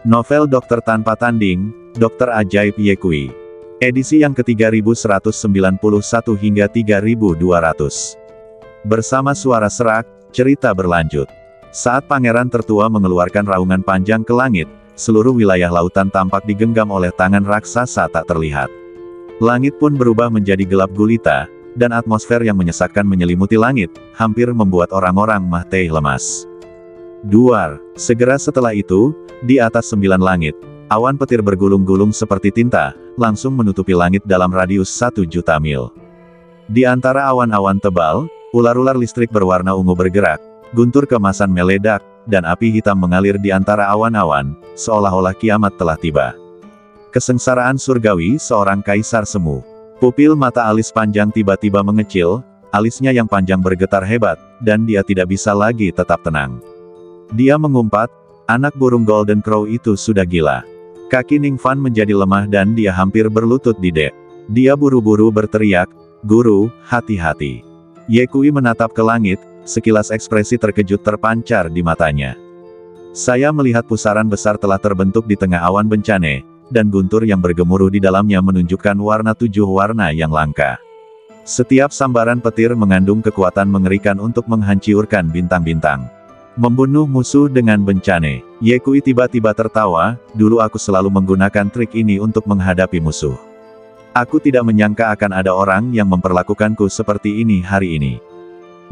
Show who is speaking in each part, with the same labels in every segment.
Speaker 1: Novel Dokter Tanpa Tanding, Dokter Ajaib Ye Kui. Edisi yang ke-3191 hingga 3200. Bersama suara serak, cerita berlanjut. Saat pangeran tertua mengeluarkan raungan panjang ke langit, seluruh wilayah lautan tampak digenggam oleh tangan raksasa tak terlihat. Langit pun berubah menjadi gelap gulita, dan atmosfer yang menyesakkan menyelimuti langit, hampir membuat orang-orang Mahtei lemas. Duar. Segera setelah itu, di atas 9 langit, awan petir bergulung-gulung seperti tinta, langsung menutupi langit dalam radius 1 juta mil. Di antara awan-awan tebal, ular-ular listrik berwarna ungu bergerak, guntur keemasan meledak, dan api hitam mengalir di antara awan-awan, seolah-olah kiamat telah tiba. Kesengsaraan surgawi seorang kaisar semu. Pupil mata alis panjang tiba-tiba mengecil, alisnya yang panjang bergetar hebat, dan dia tidak bisa lagi tetap tenang. Dia mengumpat, anak burung Golden Crow itu sudah gila. Kaki Ning Fan menjadi lemah dan dia hampir berlutut di dek. Dia buru-buru berteriak, "Guru, hati-hati." Ye Kui menatap ke langit, sekilas ekspresi terkejut terpancar di matanya. Saya melihat pusaran besar telah terbentuk di tengah awan bencana, dan guntur yang bergemuruh di dalamnya menunjukkan warna 7 warna yang langka. Setiap sambaran petir mengandung kekuatan mengerikan untuk menghancurkan bintang-bintang. Membunuh musuh dengan bencana. Ye Kui tiba-tiba tertawa, dulu aku selalu menggunakan trik ini untuk menghadapi musuh. Aku tidak menyangka akan ada orang yang memperlakukanku seperti ini hari ini.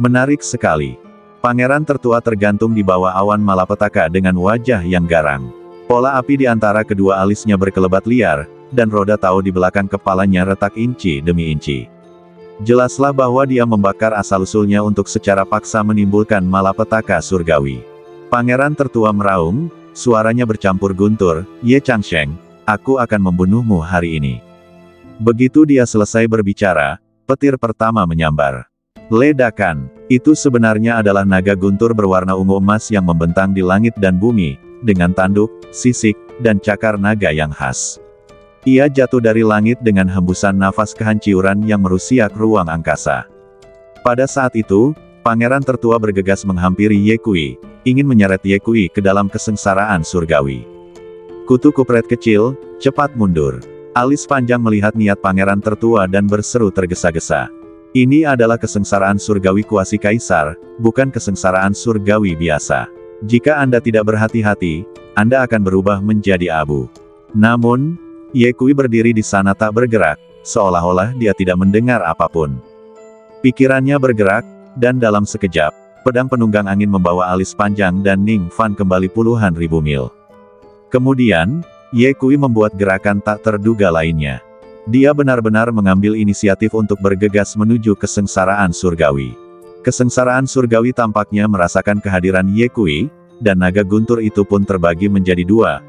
Speaker 1: Menarik sekali. Pangeran tertua tergantung di bawah awan malapetaka dengan wajah yang garang. Pola api di antara kedua alisnya berkelebat liar, dan roda tahu di belakang kepalanya retak inci demi inci. Jelaslah bahwa dia membakar asal-usulnya untuk secara paksa menimbulkan malapetaka surgawi. Pangeran tertua meraung, suaranya bercampur guntur, "Ye Changsheng, aku akan membunuhmu hari ini." Begitu dia selesai berbicara, petir pertama menyambar. Ledakan. Itu sebenarnya adalah naga guntur berwarna ungu emas yang membentang di langit dan bumi, dengan tanduk, sisik, dan cakar naga yang khas. Ia jatuh dari langit dengan hembusan nafas kehancuran yang merusiak ruang angkasa. Pada saat itu, pangeran tertua bergegas menghampiri Ye Kui, ingin menyeret Ye Kui ke dalam kesengsaraan surgawi. Kutu kupret kecil, cepat mundur. Alis panjang melihat niat pangeran tertua dan berseru tergesa-gesa. Ini adalah kesengsaraan surgawi kuasi kaisar, bukan kesengsaraan surgawi biasa. Jika Anda tidak berhati-hati, Anda akan berubah menjadi abu. Namun, Ye Kui berdiri di sana tak bergerak, seolah-olah dia tidak mendengar apapun. Pikirannya bergerak, dan dalam sekejap, pedang penunggang angin membawa alis panjang dan Ning Fan kembali puluhan ribu mil. Kemudian, Ye Kui membuat gerakan tak terduga lainnya. Dia benar-benar mengambil inisiatif untuk bergegas menuju kesengsaraan surgawi. Kesengsaraan surgawi tampaknya merasakan kehadiran Ye Kui, dan naga guntur itu pun terbagi menjadi dua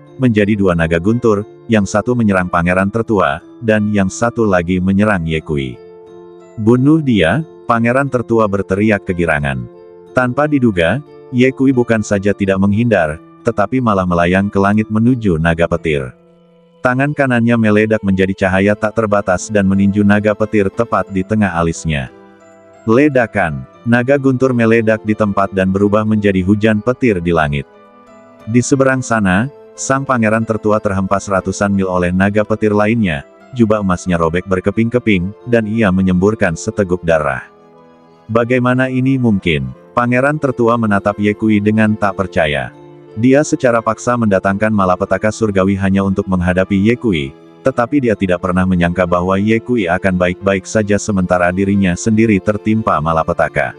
Speaker 1: naga guntur, yang satu menyerang pangeran tertua, dan yang satu lagi menyerang Ye Kui. "Bunuh dia!" Pangeran tertua berteriak kegirangan. Tanpa diduga, Ye Kui bukan saja tidak menghindar, tetapi malah melayang ke langit menuju naga petir. Tangan kanannya meledak menjadi cahaya tak terbatas dan meninju naga petir tepat di tengah alisnya. Ledakan. Naga guntur meledak di tempat dan berubah menjadi hujan petir di langit. Di seberang sana, sang pangeran tertua terhempas ratusan mil oleh naga petir lainnya, jubah emasnya robek berkeping-keping, dan ia menyemburkan seteguk darah. Bagaimana ini mungkin? Pangeran tertua menatap Ye Kui dengan tak percaya. Dia secara paksa mendatangkan malapetaka surgawi hanya untuk menghadapi Ye Kui, tetapi dia tidak pernah menyangka bahwa Ye Kui akan baik-baik saja sementara dirinya sendiri tertimpa malapetaka.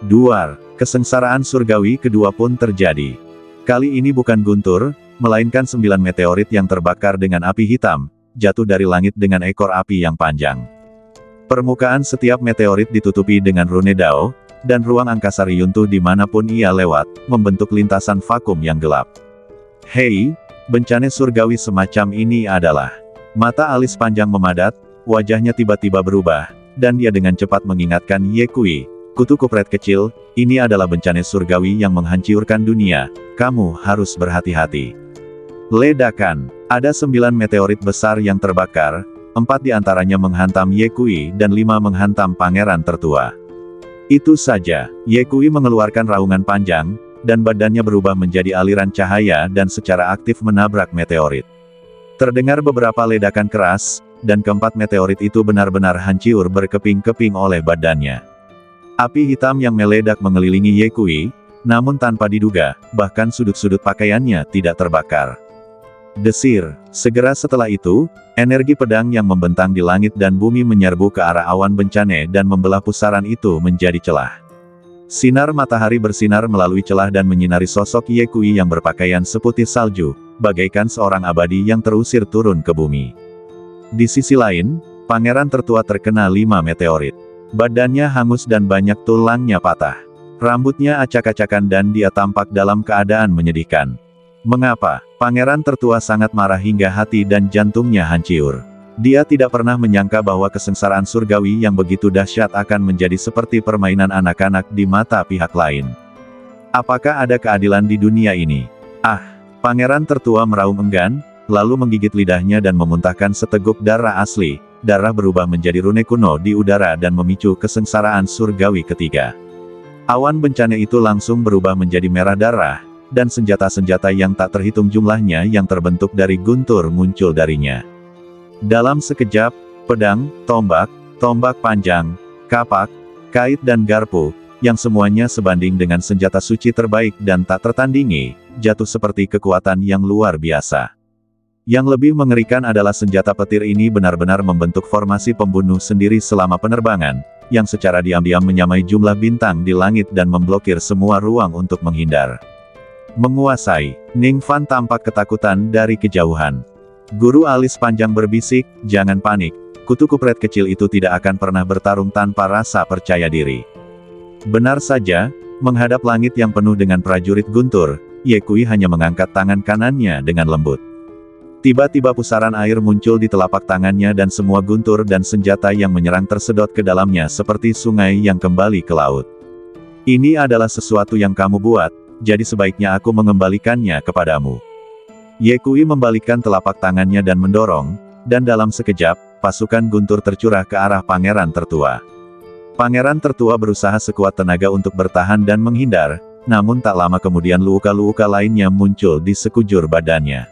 Speaker 1: Duar. Kesengsaraan surgawi kedua pun terjadi. Kali ini bukan guntur, melainkan 9 meteorit yang terbakar dengan api hitam, jatuh dari langit dengan ekor api yang panjang. Permukaan setiap meteorit ditutupi dengan rune Dao, dan ruang angkasa runtuh dimanapun ia lewat, membentuk lintasan vakum yang gelap. Hei, bencana surgawi semacam ini adalah. Mata alis panjang memadat, wajahnya tiba-tiba berubah, dan dia dengan cepat mengingatkan Ye Kui, "Kutu kupret kecil, ini adalah bencana surgawi yang menghancurkan dunia, kamu harus berhati-hati." Ledakan. Ada 9 meteorit besar yang terbakar, 4 diantaranya menghantam Ye Kui dan 5 menghantam pangeran tertua. Itu saja, Ye Kui mengeluarkan raungan panjang, dan badannya berubah menjadi aliran cahaya dan secara aktif menabrak meteorit. Terdengar beberapa ledakan keras, dan keempat meteorit itu benar-benar hancur berkeping-keping oleh badannya. Api hitam yang meledak mengelilingi Ye Kui, namun tanpa diduga, bahkan sudut-sudut pakaiannya tidak terbakar. Desir. Segera setelah itu, energi pedang yang membentang di langit dan bumi menyerbu ke arah awan bencana dan membelah pusaran itu menjadi celah. Sinar matahari bersinar melalui celah dan menyinari sosok Ye Kui yang berpakaian seputih salju, bagaikan seorang abadi yang terusir turun ke bumi. Di sisi lain, pangeran tertua terkena 5 meteorit. Badannya hangus dan banyak tulangnya patah. Rambutnya acak-acakan dan dia tampak dalam keadaan menyedihkan. Mengapa? Pangeran tertua sangat marah hingga hati dan jantungnya hancur. Dia tidak pernah menyangka bahwa kesengsaraan surgawi yang begitu dahsyat akan menjadi seperti permainan anak-anak di mata pihak lain. Apakah ada keadilan di dunia ini? Pangeran tertua meraung enggan, lalu menggigit lidahnya dan memuntahkan seteguk darah asli. Darah berubah menjadi rune kuno di udara dan memicu kesengsaraan surgawi ketiga. Awan bencana itu langsung berubah menjadi merah darah, dan senjata-senjata yang tak terhitung jumlahnya yang terbentuk dari guntur muncul darinya. Dalam sekejap, pedang, tombak panjang, kapak, kait dan garpu, yang semuanya sebanding dengan senjata suci terbaik dan tak tertandingi, jatuh seperti kekuatan yang luar biasa. Yang lebih mengerikan adalah senjata petir ini benar-benar membentuk formasi pembunuh sendiri selama penerbangan, yang secara diam-diam menyamai jumlah bintang di langit dan memblokir semua ruang untuk menghindar. Menguasai, Ning Fan tampak ketakutan dari kejauhan. Guru alis panjang berbisik, "Jangan panik, kutu kupret kecil itu tidak akan pernah bertarung tanpa rasa percaya diri." Benar saja, menghadap langit yang penuh dengan prajurit guntur, Ye Kui hanya mengangkat tangan kanannya dengan lembut. Tiba-tiba pusaran air muncul di telapak tangannya dan semua guntur dan senjata yang menyerang tersedot ke dalamnya seperti sungai yang kembali ke laut. "Ini adalah sesuatu yang kamu buat, jadi sebaiknya aku mengembalikannya kepadamu." Ye Kui membalikkan telapak tangannya dan mendorong, dan dalam sekejap, pasukan guntur tercurah ke arah pangeran tertua. Pangeran tertua berusaha sekuat tenaga untuk bertahan dan menghindar, namun tak lama kemudian luka-luka lainnya muncul di sekujur badannya.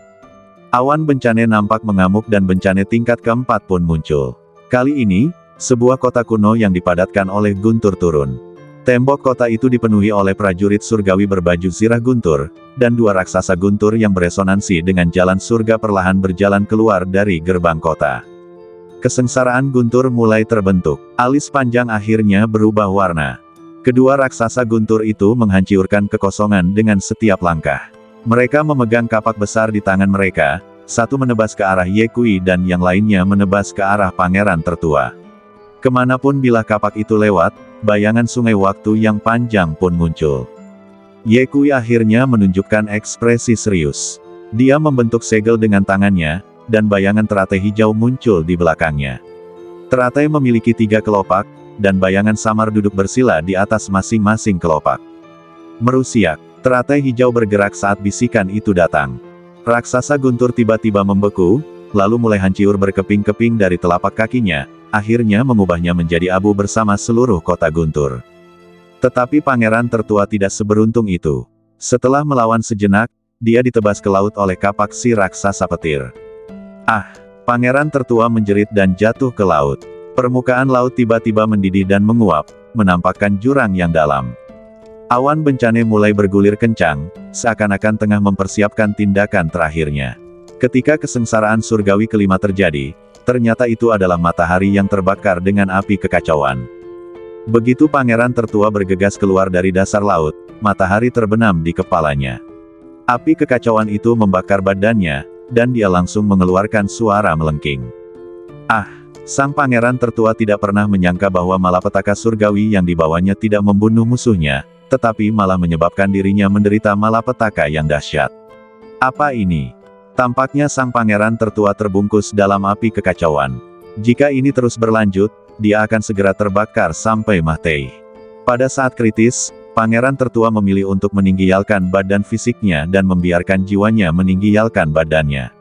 Speaker 1: Awan bencana nampak mengamuk dan bencana tingkat keempat pun muncul. Kali ini, sebuah kota kuno yang dipadatkan oleh guntur turun. Tembok kota itu dipenuhi oleh prajurit surgawi berbaju zirah guntur, dan 2 raksasa guntur yang beresonansi dengan jalan surga perlahan berjalan keluar dari gerbang kota. Kesengsaraan guntur mulai terbentuk. Alis panjang akhirnya berubah warna. Kedua raksasa guntur itu menghancurkan kekosongan dengan setiap langkah. Mereka memegang kapak besar di tangan mereka, satu menebas ke arah Ye Kui dan yang lainnya menebas ke arah pangeran tertua. Kemanapun bilah kapak itu lewat, bayangan sungai waktu yang panjang pun muncul. Ye Kui akhirnya menunjukkan ekspresi serius. Dia membentuk segel dengan tangannya, dan bayangan teratai hijau muncul di belakangnya. Teratai memiliki 3 kelopak, dan bayangan samar duduk bersila di atas masing-masing kelopak. Merusiak, teratai hijau bergerak saat bisikan itu datang. Raksasa guntur tiba-tiba membeku, lalu mulai hancur berkeping-keping dari telapak kakinya, akhirnya mengubahnya menjadi abu bersama seluruh kota guntur. Tetapi pangeran tertua tidak seberuntung itu. Setelah melawan sejenak, dia ditebas ke laut oleh kapak si raksasa petir. Pangeran tertua menjerit dan jatuh ke laut. Permukaan laut tiba-tiba mendidih dan menguap, menampakkan jurang yang dalam. Awan bencana mulai bergulir kencang, seakan-akan tengah mempersiapkan tindakan terakhirnya. Ketika kesengsaraan surgawi kelima terjadi, ternyata itu adalah matahari yang terbakar dengan api kekacauan. Begitu pangeran tertua bergegas keluar dari dasar laut, matahari terbenam di kepalanya. Api kekacauan itu membakar badannya, dan dia langsung mengeluarkan suara melengking. Sang pangeran tertua tidak pernah menyangka bahwa malapetaka surgawi yang dibawanya tidak membunuh musuhnya, tetapi malah menyebabkan dirinya menderita malapetaka yang dahsyat. Apa ini? Tampaknya sang pangeran tertua terbungkus dalam api kekacauan. Jika ini terus berlanjut, dia akan segera terbakar sampai mati. Pada saat kritis, pangeran tertua memilih untuk meninggalkan badan fisiknya dan membiarkan jiwanya meninggalkan badannya.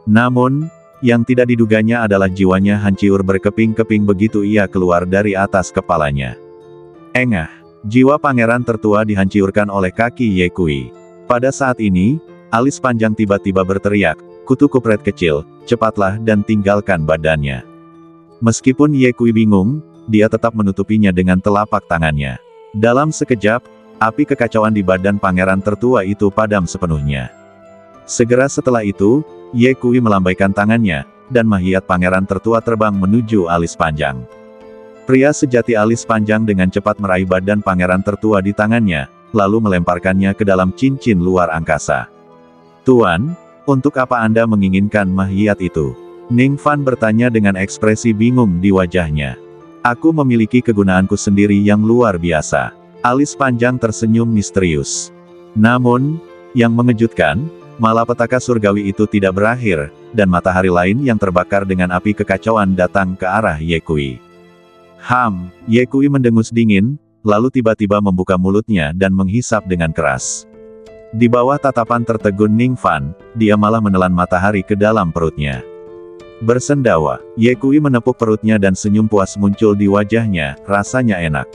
Speaker 1: Namun, yang tidak diduganya adalah jiwanya hancur berkeping-keping begitu ia keluar dari atas kepalanya. Jiwa pangeran tertua dihancurkan oleh kaki Ye Kui. Pada saat ini, alis panjang tiba-tiba berteriak, "Kutu kupret kecil, cepatlah dan tinggalkan badannya." Meskipun Ye Kui bingung, dia tetap menutupinya dengan telapak tangannya. Dalam sekejap, api kekacauan di badan pangeran tertua itu padam sepenuhnya. Segera setelah itu, Ye Kui melambaikan tangannya, dan mayat pangeran tertua terbang menuju alis panjang. Pria sejati alis panjang dengan cepat meraih badan pangeran tertua di tangannya, lalu melemparkannya ke dalam cincin luar angkasa. "Tuan, untuk apa Anda menginginkan mayat itu?" Ning Fan bertanya dengan ekspresi bingung di wajahnya. "Aku memiliki kegunaanku sendiri yang luar biasa." Alis panjang tersenyum misterius. Namun, yang mengejutkan, malapetaka surgawi itu tidak berakhir, dan matahari lain yang terbakar dengan api kekacauan datang ke arah Ye Kui. Ye Kui mendengus dingin, lalu tiba-tiba membuka mulutnya dan menghisap dengan keras. Di bawah tatapan tertegun Ning Fan, dia malah menelan matahari ke dalam perutnya. Bersendawa, Ye Kui menepuk perutnya dan senyum puas muncul di wajahnya, rasanya enak.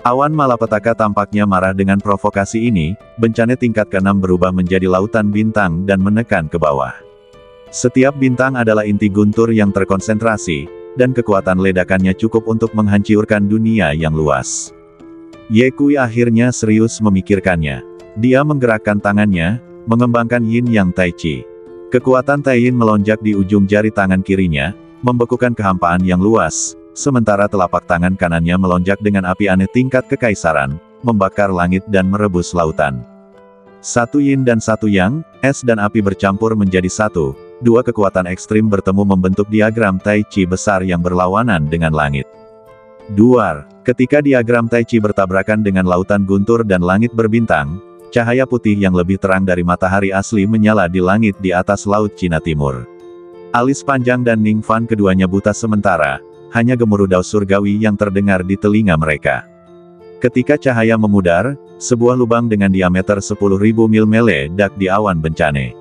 Speaker 1: Awan malapetaka tampaknya marah dengan provokasi ini, bencana tingkat ke-6 berubah menjadi lautan bintang dan menekan ke bawah. Setiap bintang adalah inti guntur yang terkonsentrasi, dan kekuatan ledakannya cukup untuk menghancurkan dunia yang luas. Ye Kui akhirnya serius memikirkannya. Dia menggerakkan tangannya, mengembangkan Yin Yang Tai Chi. Kekuatan Tai Yin melonjak di ujung jari tangan kirinya, membekukan kehampaan yang luas, sementara telapak tangan kanannya melonjak dengan api aneh tingkat kekaisaran, membakar langit dan merebus lautan. Satu Yin dan satu Yang, es dan api bercampur menjadi satu. Dua kekuatan ekstrim bertemu membentuk diagram Tai Chi besar yang berlawanan dengan langit. Duar, ketika diagram Tai Chi bertabrakan dengan lautan guntur dan langit berbintang, cahaya putih yang lebih terang dari matahari asli menyala di langit di atas Laut Cina Timur. Alis panjang dan Ning Fan keduanya buta sementara, hanya gemuruh daus surgawi yang terdengar di telinga mereka. Ketika cahaya memudar, sebuah lubang dengan diameter 10.000 mil meledak di awan bencana.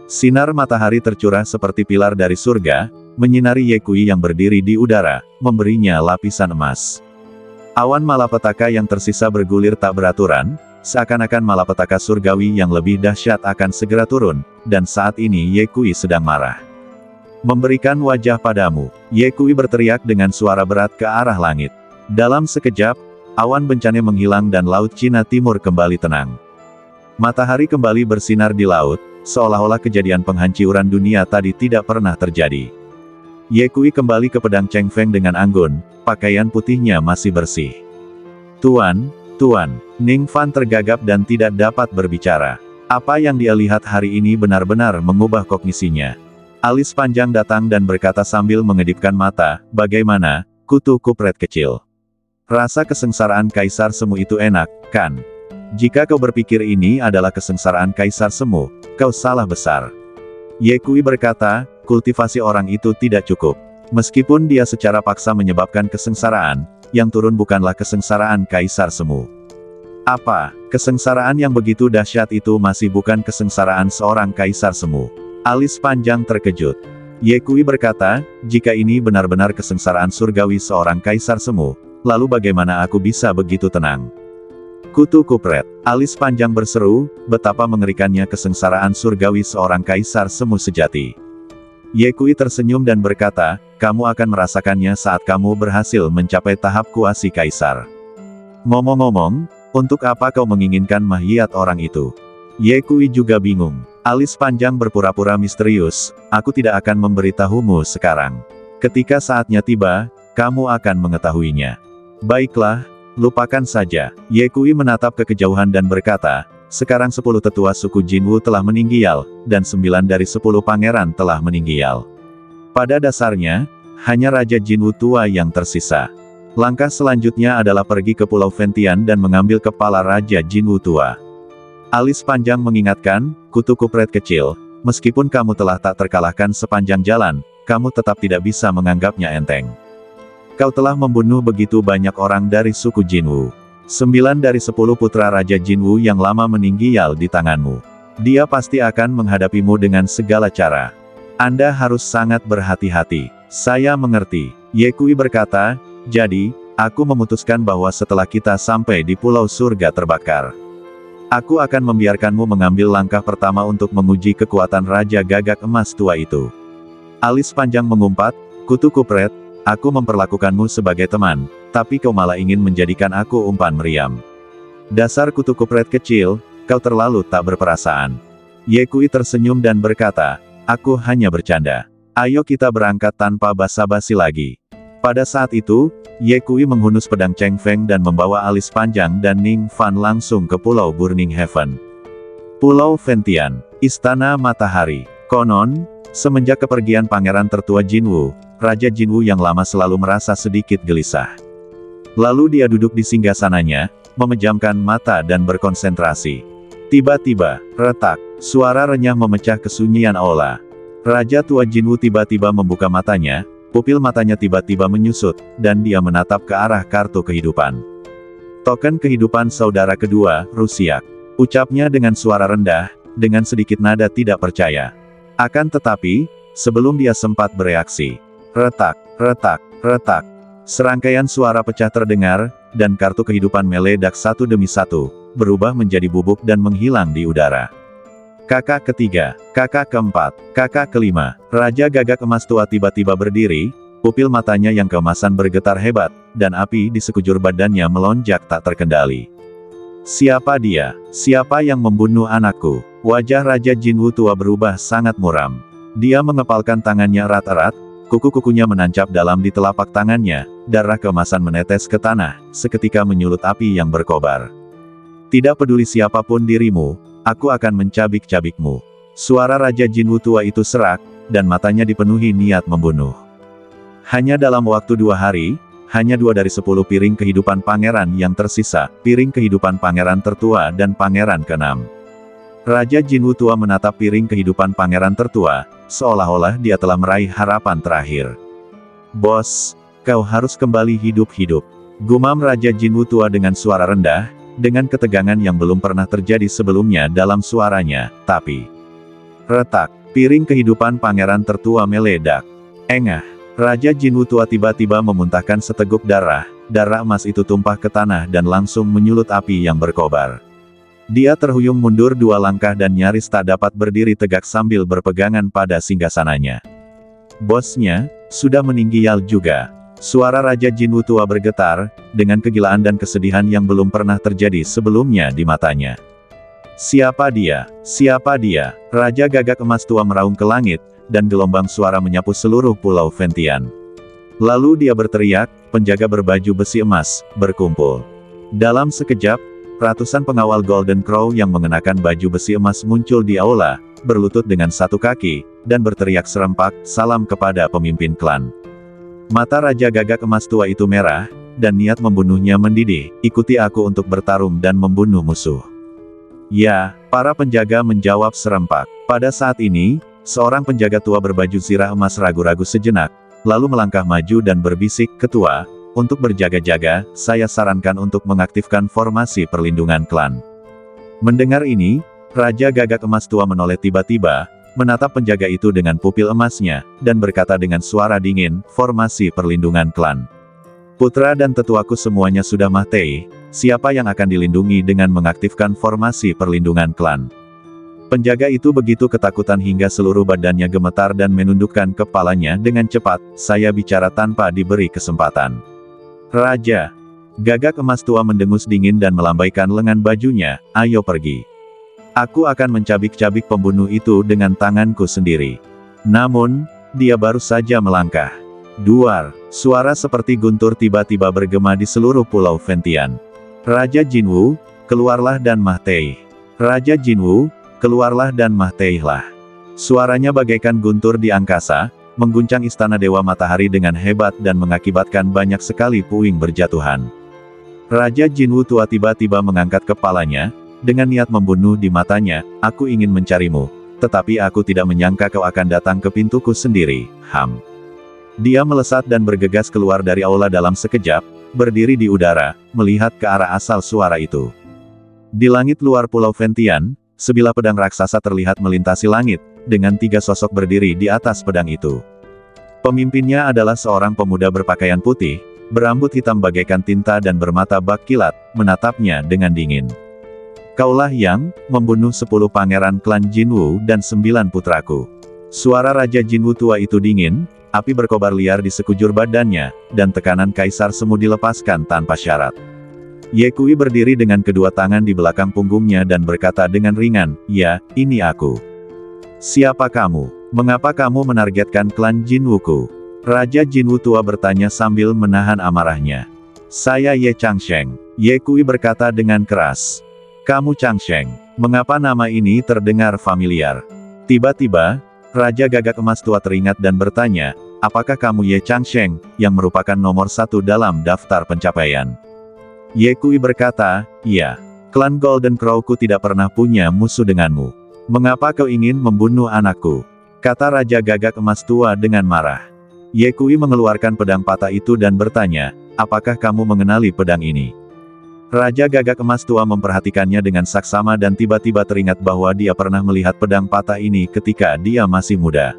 Speaker 1: Sinar matahari tercurah seperti pilar dari surga, menyinari Ye Kui yang berdiri di udara, memberinya lapisan emas. Awan malapetaka yang tersisa bergulir tak beraturan, seakan-akan malapetaka surgawi yang lebih dahsyat akan segera turun, dan saat ini Ye Kui sedang marah. "Memberikan wajah padamu," Ye Kui berteriak dengan suara berat ke arah langit. Dalam sekejap, awan bencana menghilang dan Laut Cina Timur kembali tenang. Matahari kembali bersinar di laut, seolah-olah kejadian penghancuran dunia tadi tidak pernah terjadi. Ye Kui kembali ke pedang Cheng Feng dengan anggun, pakaian putihnya masih bersih. Tuan, Ning Fan tergagap dan tidak dapat berbicara. Apa yang dia lihat hari ini benar-benar mengubah kognisinya. Alis panjang datang dan berkata sambil mengedipkan mata, "Bagaimana, kutu kupret kecil? Rasa kesengsaraan Kaisar Semu itu enak, kan? Jika kau berpikir ini adalah kesengsaraan Kaisar Semu, kau salah besar." Ye Kui berkata, kultivasi orang itu tidak cukup. Meskipun dia secara paksa menyebabkan kesengsaraan, yang turun bukanlah kesengsaraan Kaisar Semu. Apa, kesengsaraan yang begitu dahsyat itu masih bukan kesengsaraan seorang Kaisar Semu? Alis panjang terkejut. Ye Kui berkata, jika ini benar-benar kesengsaraan surgawi seorang Kaisar Semu, lalu bagaimana aku bisa begitu tenang? Kutu kupret, alis panjang berseru, betapa mengerikannya kesengsaraan surgawi seorang Kaisar Semu sejati. Ye Kui tersenyum dan berkata, kamu akan merasakannya saat kamu berhasil mencapai tahap kuasi Kaisar. Ngomong-ngomong, untuk apa kau menginginkan mayat orang itu? Ye Kui juga bingung. Alis panjang berpura-pura misterius, aku tidak akan memberitahumu sekarang. Ketika saatnya tiba, kamu akan mengetahuinya. Baiklah, lupakan saja. Ye Kui menatap ke kejauhan dan berkata, sekarang 10 tetua suku Jinwu telah meninggal, dan 9 dari 10 pangeran telah meninggal. Pada dasarnya, hanya Raja Jinwu tua yang tersisa. Langkah selanjutnya adalah pergi ke Pulau Ventian dan mengambil kepala Raja Jinwu tua. Alis panjang mengingatkan, kutu kupret kecil, meskipun kamu telah tak terkalahkan sepanjang jalan, kamu tetap tidak bisa menganggapnya enteng. Kau telah membunuh begitu banyak orang dari suku Jinwu. 9 dari 10 putra Raja Jinwu yang lama meninggal di tanganmu. Dia pasti akan menghadapimu dengan segala cara. Anda harus sangat berhati-hati. Saya mengerti. Ye Kui berkata, jadi, Aku memutuskan bahwa setelah kita sampai di pulau surga terbakar, aku akan membiarkanmu mengambil langkah pertama untuk menguji kekuatan Raja Gagak Emas tua itu. Alis panjang mengumpat, kutu kupret, aku memperlakukanmu sebagai teman, tapi kau malah ingin menjadikan aku umpan meriam. Dasar kutu kupret kecil, kau terlalu tak berperasaan. Ye Kui tersenyum dan berkata, aku hanya bercanda. Ayo kita berangkat tanpa basa-basi lagi. Pada saat itu, Ye Kui menghunus pedang Cheng Feng dan membawa alis panjang dan Ning Fan langsung ke Pulau Burning Heaven. Pulau Ventian, Istana Matahari. Konon, semenjak kepergian pangeran tertua Jinwu, Raja Jinwu yang lama selalu merasa sedikit gelisah. Lalu dia duduk di singgasananya, memejamkan mata dan berkonsentrasi. Tiba-tiba, retak, suara renyah memecah kesunyian aula. Raja tua Jinwu tiba-tiba membuka matanya, pupil matanya tiba-tiba menyusut, dan dia menatap ke arah kartu kehidupan. Token kehidupan saudara kedua, Rusiak. Ucapnya dengan suara rendah, dengan sedikit nada tidak percaya. Akan tetapi, sebelum dia sempat bereaksi, retak, retak, retak. Serangkaian suara pecah terdengar, dan kartu kehidupan meledak satu demi satu, berubah menjadi bubuk dan menghilang di udara. Kakak ketiga, kakak keempat, kakak kelima, Raja Gagak Emas tua tiba-tiba berdiri, pupil matanya yang keemasan bergetar hebat, dan api di sekujur badannya melonjak tak terkendali. Siapa dia? Siapa yang membunuh anakku? Wajah Raja Jinwu tua berubah sangat muram. Dia mengepalkan tangannya erat-erat, kuku-kukunya menancap dalam di telapak tangannya, darah keemasan menetes ke tanah, seketika menyulut api yang berkobar. Tidak peduli siapapun dirimu, aku akan mencabik-cabikmu. Suara Raja Jinwu tua itu serak, dan matanya dipenuhi niat membunuh. Hanya dalam waktu 2 hari, hanya 2 dari 10 piring kehidupan pangeran yang tersisa, piring kehidupan pangeran tertua dan pangeran ke-6. Raja Jinwu tua menatap piring kehidupan pangeran tertua, seolah-olah dia telah meraih harapan terakhir. Bos, kau harus kembali hidup-hidup. Gumam Raja Jinwu tua dengan suara rendah, dengan ketegangan yang belum pernah terjadi sebelumnya dalam suaranya, tapi... Retak, piring kehidupan pangeran tertua meledak. Engah, Raja Jinwu tua tiba-tiba memuntahkan seteguk darah, darah emas itu tumpah ke tanah dan langsung menyulut api yang berkobar. Dia terhuyung mundur 2 langkah dan nyaris tak dapat berdiri tegak sambil berpegangan pada singgasananya. Bosnya, sudah meninggal juga. Suara Raja Jinwu tua bergetar, dengan kegilaan dan kesedihan yang belum pernah terjadi sebelumnya di matanya. Siapa dia? Siapa dia? Raja Gagak Emas tua meraung ke langit, dan gelombang suara menyapu seluruh Pulau Ventian. Lalu dia berteriak, penjaga berbaju besi emas, berkumpul. Dalam sekejap, ratusan pengawal Golden Crow yang mengenakan baju besi emas muncul di aula, berlutut dengan satu kaki, dan berteriak serempak, salam kepada pemimpin klan. Mata Raja Gagak Emas tua itu merah, dan niat membunuhnya mendidih, ikuti aku untuk bertarung dan membunuh musuh. Ya, para penjaga menjawab serempak. Pada saat ini, seorang penjaga tua berbaju zirah emas ragu-ragu sejenak, lalu melangkah maju dan berbisik, Ketua, untuk berjaga-jaga, saya sarankan untuk mengaktifkan formasi perlindungan klan. Mendengar ini, Raja Gagak Emas tua menoleh tiba-tiba, menatap penjaga itu dengan pupil emasnya, dan berkata dengan suara dingin, formasi perlindungan klan. Putra dan tetuaku semuanya sudah mati, siapa yang akan dilindungi dengan mengaktifkan formasi perlindungan klan? Penjaga itu begitu ketakutan hingga seluruh badannya gemetar dan menundukkan kepalanya dengan cepat, saya bicara tanpa diberi kesempatan. Raja Gagak Emas tua mendengus dingin dan melambaikan lengan bajunya, ayo pergi. Aku akan mencabik-cabik pembunuh itu dengan tanganku sendiri. Namun, dia baru saja melangkah. Duar, suara seperti guntur tiba-tiba bergema di seluruh Pulau Ventian. Raja Jinwu, keluarlah dan mahtai. Raja Jinwu, keluarlah dan mahtailah. Suaranya bagaikan guntur di angkasa, mengguncang istana Dewa Matahari dengan hebat dan mengakibatkan banyak sekali puing berjatuhan. Raja Jinwu tua tiba-tiba mengangkat kepalanya, dengan niat membunuh di matanya, aku ingin mencarimu, tetapi aku tidak menyangka kau akan datang ke pintuku sendiri, Ham. Dia melesat dan bergegas keluar dari aula dalam sekejap, berdiri di udara, melihat ke arah asal suara itu. Di langit luar Pulau Ventian, sebilah pedang raksasa terlihat melintasi langit, dengan 3 sosok berdiri di atas pedang itu. Pemimpinnya adalah seorang pemuda berpakaian putih, berambut hitam bagaikan tinta dan bermata bak kilat, menatapnya dengan dingin. Kaulah yang membunuh 10 pangeran klan Jinwu dan 9 putraku. Suara Raja Jinwu tua itu dingin, api berkobar liar di sekujur badannya, dan tekanan Kaisar Semu dilepaskan tanpa syarat. Ye Kui berdiri dengan kedua tangan di belakang punggungnya dan berkata dengan ringan, "Ya, ini aku." "Siapa kamu? Mengapa kamu menargetkan klan Jinwuku?" Raja Jinwu tua bertanya sambil menahan amarahnya. "Saya Ye Changsheng." Ye Kui berkata dengan keras. "Kamu Changsheng? Mengapa nama ini terdengar familiar?" Tiba-tiba, Raja Gagak Emas tua teringat dan bertanya, "Apakah kamu Ye Changsheng, yang merupakan nomor 1 dalam daftar pencapaian?" Ye Kui berkata, "Iya. Klan Golden Crowku tidak pernah punya musuh denganmu. Mengapa kau ingin membunuh anakku?" kata Raja Gagak Emas tua dengan marah. Ye Kui mengeluarkan pedang patah itu dan bertanya, "Apakah kamu mengenali pedang ini?" Raja Gagak Emas tua memperhatikannya dengan saksama dan tiba-tiba teringat bahwa dia pernah melihat pedang patah ini ketika dia masih muda.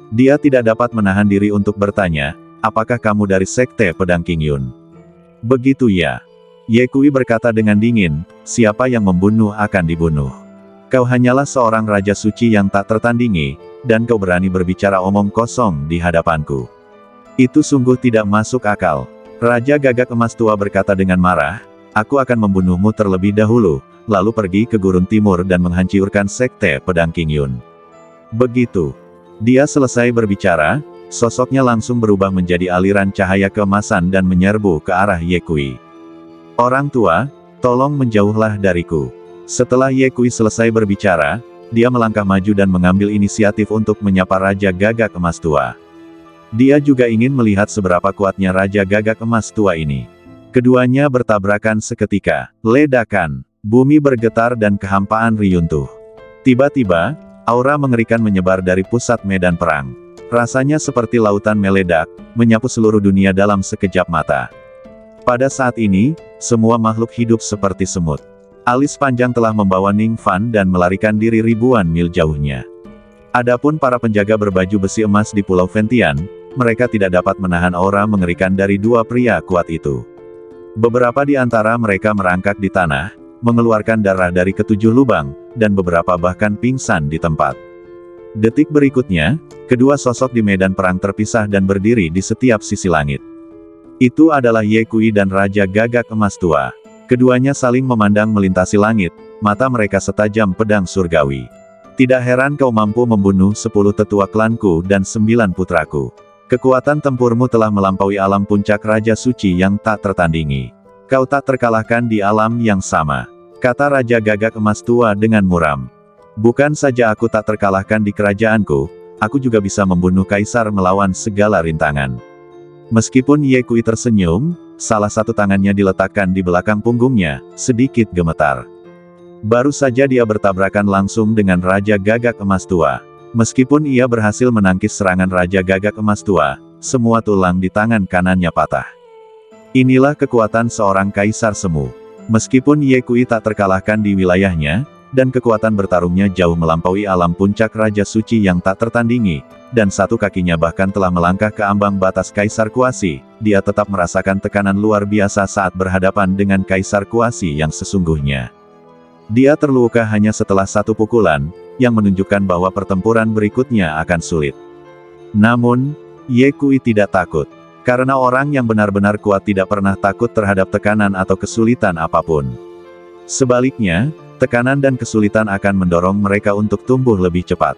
Speaker 1: Dia tidak dapat menahan diri untuk bertanya, "Apakah kamu dari Sekte Pedang King Yun?" "Begitu ya." Ye Kui berkata dengan dingin, "Siapa yang membunuh akan dibunuh. Kau hanyalah seorang raja suci yang tak tertandingi, dan kau berani berbicara omong kosong di hadapanku. Itu sungguh tidak masuk akal." Raja Gagak Emas tua berkata dengan marah, "Aku akan membunuhmu terlebih dahulu, lalu pergi ke Gurun Timur dan menghancurkan Sekte Pedang King Yun." Begitu dia selesai berbicara, sosoknya langsung berubah menjadi aliran cahaya keemasan dan menyerbu ke arah Ye Kui. "Orang tua, tolong menjauhlah dariku." Setelah Ye Kui selesai berbicara, dia melangkah maju dan mengambil inisiatif untuk menyapa Raja Gagak Emas tua. Dia juga ingin melihat seberapa kuatnya Raja Gagak Emas tua ini. Keduanya bertabrakan seketika. Ledakan, bumi bergetar dan kehampaan riyuntuh. Tiba-tiba, aura mengerikan menyebar dari pusat medan perang. Rasanya seperti lautan meledak, menyapu seluruh dunia dalam sekejap mata. Pada saat ini, semua makhluk hidup seperti semut. Alis panjang telah membawa Ning Fan dan melarikan diri ribuan mil jauhnya. Adapun para penjaga berbaju besi emas di Pulau Ventian, mereka tidak dapat menahan aura mengerikan dari dua pria kuat itu. Beberapa di antara mereka merangkak di tanah, mengeluarkan darah dari ketujuh lubang, dan beberapa bahkan pingsan di tempat. Detik berikutnya, kedua sosok di medan perang terpisah dan berdiri di setiap sisi langit. Itu adalah Ye Kui dan Raja Gagak Emas tua. Keduanya saling memandang melintasi langit, mata mereka setajam pedang surgawi. "Tidak heran kau mampu membunuh 10 tetua klanku dan 9 putraku. Kekuatan tempurmu telah melampaui alam puncak Raja Suci yang tak tertandingi. Kau tak terkalahkan di alam yang sama," kata Raja Gagak Emas tua dengan muram. "Bukan saja aku tak terkalahkan di kerajaanku, aku juga bisa membunuh kaisar melawan segala rintangan." Meskipun Ye Kui tersenyum, salah satu tangannya diletakkan di belakang punggungnya, sedikit gemetar. Baru saja dia bertabrakan langsung dengan Raja Gagak Emas tua. Meskipun ia berhasil menangkis serangan Raja Gagak Emas tua, semua tulang di tangan kanannya patah. Inilah kekuatan seorang kaisar semu. Meskipun Ye Kui tak terkalahkan di wilayahnya, dan kekuatan bertarungnya jauh melampaui alam puncak Raja Suci yang tak tertandingi, dan satu kakinya bahkan telah melangkah ke ambang batas Kaisar Kuasi, dia tetap merasakan tekanan luar biasa saat berhadapan dengan Kaisar Kuasi yang sesungguhnya. Dia terluka hanya setelah satu pukulan, yang menunjukkan bahwa pertempuran berikutnya akan sulit. Namun, Ye Kui tidak takut. Karena orang yang benar-benar kuat tidak pernah takut terhadap tekanan atau kesulitan apapun. Sebaliknya, tekanan dan kesulitan akan mendorong mereka untuk tumbuh lebih cepat.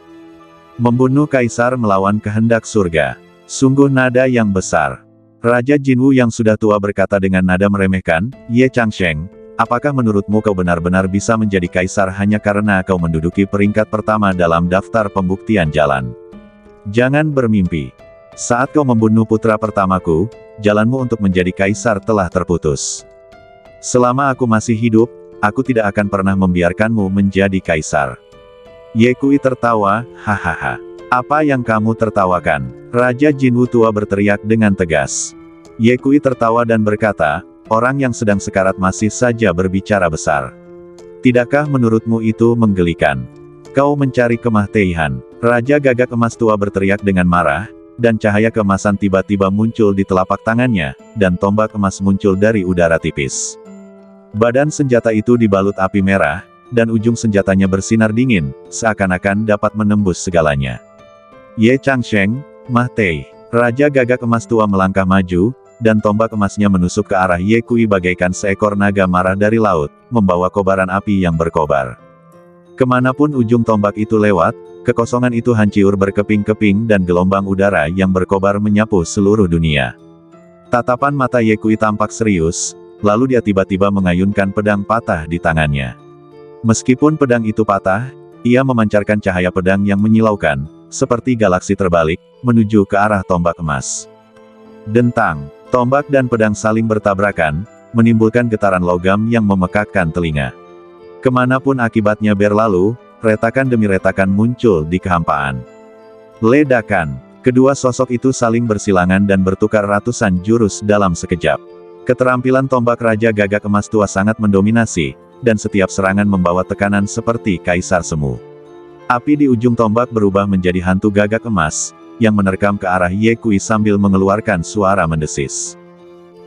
Speaker 1: Membunuh kaisar melawan kehendak surga. Sungguh nada yang besar. Raja Jinwu yang sudah tua berkata dengan nada meremehkan, "Ye Changsheng, apakah menurutmu kau benar-benar bisa menjadi kaisar hanya karena kau menduduki peringkat pertama dalam daftar pembuktian jalan? Jangan bermimpi. Saat kau membunuh putra pertamaku, jalanmu untuk menjadi kaisar telah terputus. Selama aku masih hidup, aku tidak akan pernah membiarkanmu menjadi kaisar." Ye Kui tertawa, "Hahaha. Apa yang kamu tertawakan?" Raja Jinwu tua berteriak dengan tegas. Ye Kui tertawa dan berkata, "Orang yang sedang sekarat masih saja berbicara besar. Tidakkah menurutmu itu menggelikan? Kau mencari kematian." Raja Gagak Emas tua berteriak dengan marah, dan cahaya keemasan tiba-tiba muncul di telapak tangannya, dan tombak emas muncul dari udara tipis. Badan senjata itu dibalut api merah, dan ujung senjatanya bersinar dingin, seakan-akan dapat menembus segalanya. Ye Changsheng, Mah Tei. Raja Gagak Emas Tua melangkah maju, dan tombak emasnya menusuk ke arah Ye Kui bagaikan seekor naga marah dari laut, membawa kobaran api yang berkobar. Kemanapun ujung tombak itu lewat, kekosongan itu hancur berkeping-keping dan gelombang udara yang berkobar menyapu seluruh dunia. Tatapan mata Ye Kui tampak serius, lalu dia tiba-tiba mengayunkan pedang patah di tangannya. Meskipun pedang itu patah, ia memancarkan cahaya pedang yang menyilaukan, seperti galaksi terbalik, menuju ke arah tombak emas. Dentang, tombak dan pedang saling bertabrakan, menimbulkan getaran logam yang memekakkan telinga. Kemanapun akibatnya berlalu, retakan demi retakan muncul di kehampaan. Ledakan, kedua sosok itu saling bersilangan dan bertukar ratusan jurus dalam sekejap. Keterampilan tombak Raja Gagak Emas Tua sangat mendominasi, dan setiap serangan membawa tekanan seperti kaisar semu. Api di ujung tombak berubah menjadi hantu gagak emas, yang menerkam ke arah Ye Kui sambil mengeluarkan suara mendesis.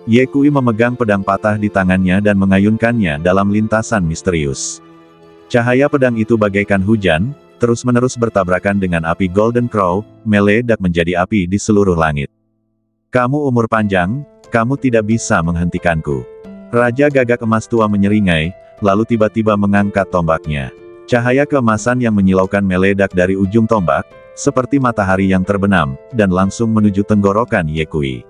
Speaker 1: Ye Kui memegang pedang patah di tangannya dan mengayunkannya dalam lintasan misterius. Cahaya pedang itu bagaikan hujan, terus-menerus bertabrakan dengan api Golden Crow, meledak menjadi api di seluruh langit. Kamu umur panjang, kamu tidak bisa menghentikanku. Raja Gagak Emas Tua menyeringai, lalu tiba-tiba mengangkat tombaknya. Cahaya keemasan yang menyilaukan meledak dari ujung tombak, seperti matahari yang terbenam, dan langsung menuju tenggorokan Ye Kui.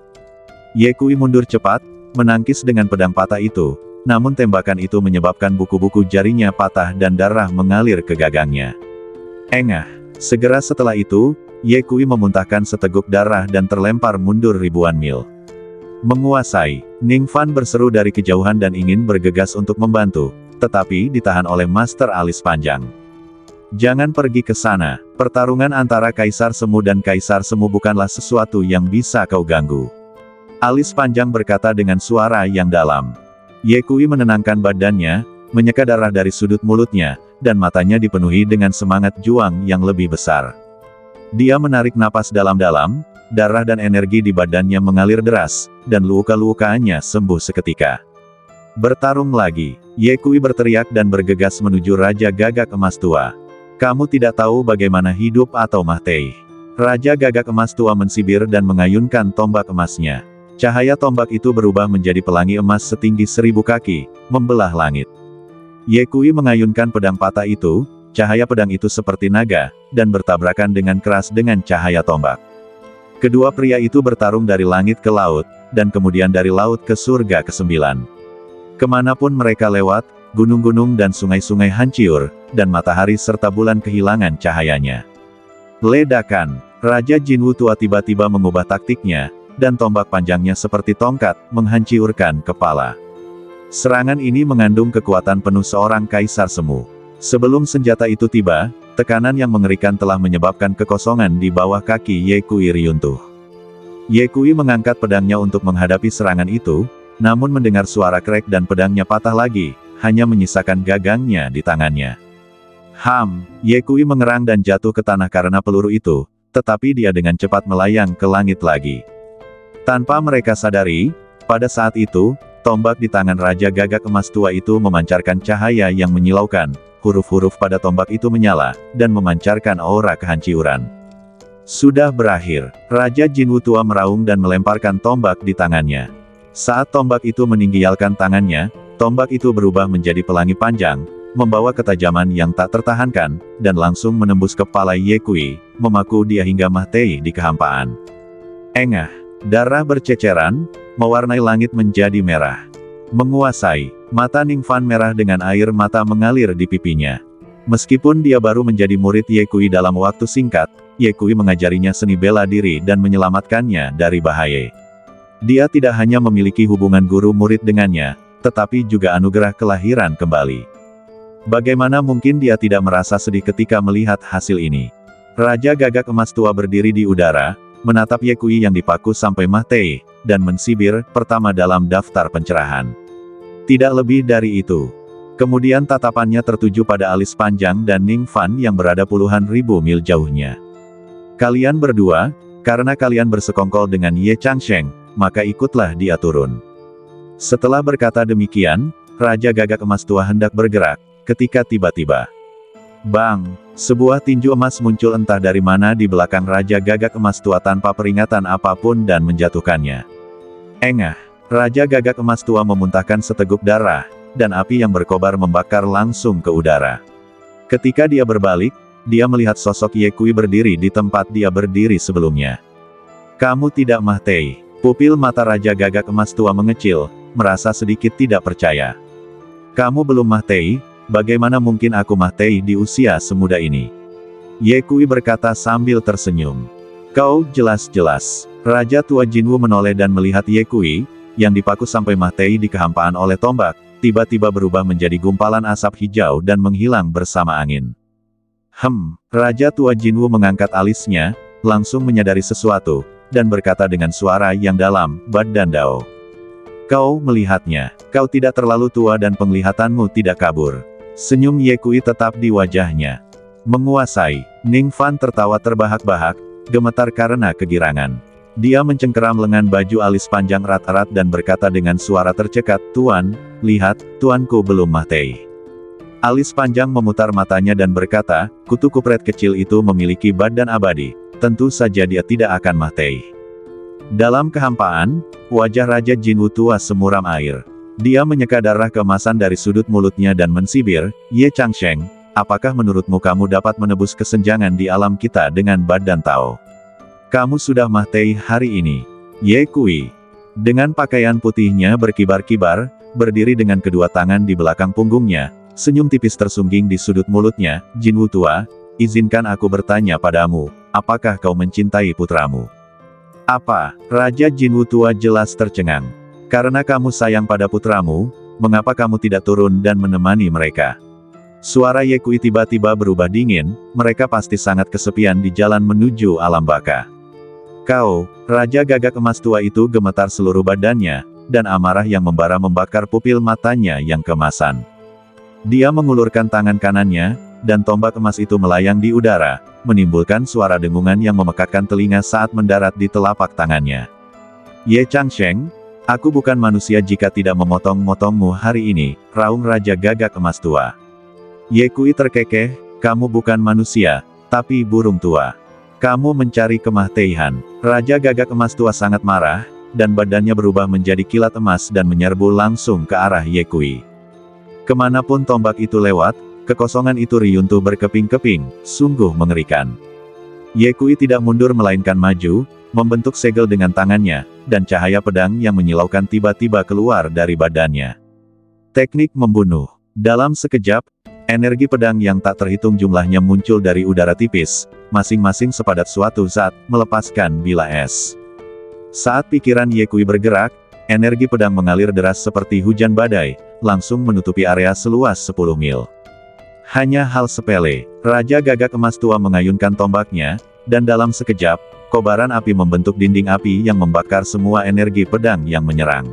Speaker 1: Ye Kui mundur cepat, menangkis dengan pedang patah itu, namun tembakan itu menyebabkan buku-buku jarinya patah dan darah mengalir ke gagangnya. Engah! Segera setelah itu, Ye Kui memuntahkan seteguk darah dan terlempar mundur ribuan mil. Menguasai, Ning Fan berseru dari kejauhan dan ingin bergegas untuk membantu, tetapi ditahan oleh Master Alis Panjang. Jangan pergi ke sana, pertarungan antara Kaisar Semu dan Kaisar Semu bukanlah sesuatu yang bisa kau ganggu. Alis Panjang berkata dengan suara yang dalam. Ye Kui menenangkan badannya, menyeka darah dari sudut mulutnya, dan matanya dipenuhi dengan semangat juang yang lebih besar. Dia menarik napas dalam-dalam, darah dan energi di badannya mengalir deras, dan luka-lukaannya sembuh seketika. Bertarung lagi, Ye Kui berteriak dan bergegas menuju Raja Gagak Emas Tua. Kamu tidak tahu bagaimana hidup atau mati. Raja Gagak Emas Tua mensibir dan mengayunkan tombak emasnya. Cahaya tombak itu berubah menjadi pelangi emas setinggi 1000 kaki, membelah langit. Ye Kui mengayunkan pedang patah itu, cahaya pedang itu seperti naga, dan bertabrakan dengan keras dengan cahaya tombak. Kedua pria itu bertarung dari langit ke laut, dan kemudian dari laut ke surga ke-9. Kemanapun mereka lewat, gunung-gunung dan sungai-sungai hancur, dan matahari serta bulan kehilangan cahayanya. Ledakan, Raja Jinwu Tua tiba-tiba mengubah taktiknya, dan tombak panjangnya seperti tongkat, menghancurkan kepala. Serangan ini mengandung kekuatan penuh seorang kaisar semu. Sebelum senjata itu tiba, tekanan yang mengerikan telah menyebabkan kekosongan di bawah kaki Ye Kui runtuh. Ye Kui mengangkat pedangnya untuk menghadapi serangan itu, namun mendengar suara krek dan pedangnya patah lagi, hanya menyisakan gagangnya di tangannya. Ye Kui mengerang dan jatuh ke tanah karena peluru itu, tetapi dia dengan cepat melayang ke langit lagi. Tanpa mereka sadari, pada saat itu, tombak di tangan Raja Gagak Emas Tua itu memancarkan cahaya yang menyilaukan. Huruf-huruf pada tombak itu menyala, dan memancarkan aura kehancuran. Sudah berakhir, Raja Jinwu Tua meraung dan melemparkan tombak di tangannya. Saat tombak itu meninggalkan tangannya, tombak itu berubah menjadi pelangi panjang, membawa ketajaman yang tak tertahankan, dan langsung menembus kepala Ye Kui, memaku dia hingga mati di kehampaan. Engah, darah berceceran, mewarnai langit menjadi merah. Menguasai, mata Ning Fan merah dengan air mata mengalir di pipinya. Meskipun dia baru menjadi murid Ye Kui dalam waktu singkat, Ye Kui mengajarinya seni bela diri dan menyelamatkannya dari bahaya. Dia tidak hanya memiliki hubungan guru-murid dengannya, tetapi juga anugerah kelahiran kembali. Bagaimana mungkin dia tidak merasa sedih ketika melihat hasil ini? Raja Gagak Emas Tua berdiri di udara, menatap Ye Kui yang dipaku sampai mati, dan mensibir, pertama dalam daftar pencerahan. Tidak lebih dari itu. Kemudian tatapannya tertuju pada alis panjang dan Ning Fan yang berada puluhan ribu mil jauhnya. Kalian berdua, Karena kalian bersekongkol dengan Ye Changsheng, maka ikutlah dia turun. Setelah berkata demikian, Raja Gagak Emas Tua hendak bergerak, ketika tiba-tiba, bang! Sebuah tinju emas muncul entah dari mana di belakang Raja Gagak Emas Tua tanpa peringatan apapun dan menjatuhkannya. Engah! Raja Gagak Emas Tua memuntahkan seteguk darah, dan api yang berkobar membakar langsung ke udara. Ketika dia berbalik, dia melihat sosok Ye Kui berdiri di tempat dia berdiri sebelumnya. Kamu tidak Mahtei. Pupil mata Raja Gagak Emas Tua mengecil, merasa sedikit tidak percaya. Kamu belum Mahtei, bagaimana mungkin aku Mahtei di usia semuda ini? Ye Kui berkata sambil tersenyum. Kau jelas-jelas. Raja tua Jinwu menoleh dan melihat Ye Kui, yang dipaku sampai Mahtei di kehampaan oleh tombak, tiba-tiba berubah menjadi gumpalan asap hijau dan menghilang bersama angin. Raja tua Jinwu mengangkat alisnya, langsung menyadari sesuatu, dan berkata dengan suara yang dalam, Bad dan Dao. Kau melihatnya, kau tidak terlalu tua dan penglihatanmu tidak kabur. Senyum Ye Kui tetap di wajahnya. Menguasai, Ning Fan tertawa terbahak-bahak, gemetar karena kegirangan. Dia mencengkeram lengan baju alis panjang erat-erat dan berkata dengan suara tercekat, Tuan, lihat, tuanku belum Mahtei. Alis panjang memutar matanya dan berkata, kutu kupret kecil itu memiliki badan abadi, tentu saja dia tidak akan Mahtei. Dalam kehampaan, wajah Raja Jinwu tua semuram air. Dia menyeka darah keemasan dari sudut mulutnya dan mensibir, Ye Changsheng, apakah menurutmu kamu dapat menebus kesenjangan di alam kita dengan badan Tao? Kamu sudah Mahtei hari ini. Ye Kui, dengan pakaian putihnya berkibar-kibar, berdiri dengan kedua tangan di belakang punggungnya, senyum tipis tersungging di sudut mulutnya, Jinwu tua, izinkan aku bertanya padamu, apakah kau mencintai putramu? Apa? Raja Jinwu tua jelas tercengang. Karena kamu sayang pada putramu, mengapa kamu tidak turun dan menemani mereka? Suara Ye Kui tiba-tiba berubah dingin, mereka pasti sangat kesepian di jalan menuju alam baka. Kau, Raja Gagak Emas Tua itu gemetar seluruh badannya, dan amarah yang membara membakar pupil matanya yang keemasan. Dia mengulurkan tangan kanannya, dan tombak emas itu melayang di udara, menimbulkan suara dengungan yang memekakkan telinga saat mendarat di telapak tangannya. Ye Changsheng, aku bukan manusia jika tidak memotong-motongmu hari ini, raung Raja Gagak Emas Tua. Ye Kui terkekeh, kamu bukan manusia, tapi burung tua. Kamu mencari kemahteihan. Raja Gagak Emas Tua sangat marah, dan badannya berubah menjadi kilat emas dan menyerbu langsung ke arah Ye Kui. Kemanapun tombak itu lewat, kekosongan itu riuntuh berkeping-keping, sungguh mengerikan. Ye Kui tidak mundur melainkan maju, membentuk segel dengan tangannya, dan cahaya pedang yang menyilaukan tiba-tiba keluar dari badannya. Teknik membunuh. Dalam sekejap, energi pedang yang tak terhitung jumlahnya muncul dari udara tipis, masing-masing sepadat suatu zat, melepaskan bilah es. Saat pikiran Ye Kui bergerak, energi pedang mengalir deras seperti hujan badai, langsung menutupi area seluas 10 mil. Hanya hal sepele, Raja Gagak Emas Tua mengayunkan tombaknya, dan dalam sekejap, kobaran api membentuk dinding api yang membakar semua energi pedang yang menyerang.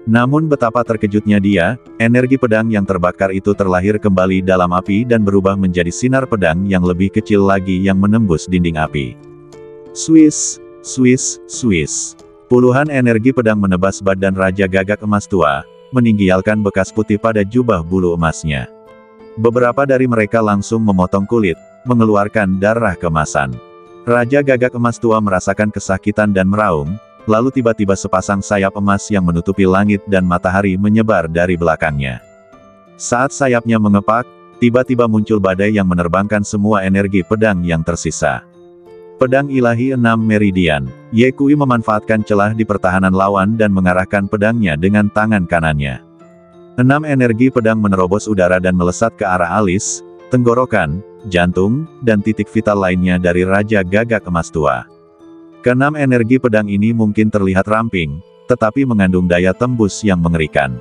Speaker 1: Namun betapa terkejutnya dia, energi pedang yang terbakar itu terlahir kembali dalam api dan berubah menjadi sinar pedang yang lebih kecil lagi yang menembus dinding api. Swiss, Swiss, Swiss. Puluhan energi pedang menebas badan Raja Gagak Emas Tua, meninggalkan bekas putih pada jubah bulu emasnya. Beberapa dari mereka langsung memotong kulit, mengeluarkan darah kemasan. Raja Gagak Emas Tua merasakan kesakitan dan meraung, lalu tiba-tiba sepasang sayap emas yang menutupi langit dan matahari menyebar dari belakangnya. Saat sayapnya mengepak, tiba-tiba muncul badai yang menerbangkan semua energi pedang yang tersisa. Pedang ilahi 6 meridian. Ye Kui memanfaatkan celah di pertahanan lawan dan mengarahkan pedangnya dengan tangan kanannya. 6 energi pedang menerobos udara dan melesat ke arah alis, tenggorokan, jantung, dan titik vital lainnya dari Raja Gagak Emas Tua. Keenam energi pedang ini mungkin terlihat ramping, tetapi mengandung daya tembus yang mengerikan.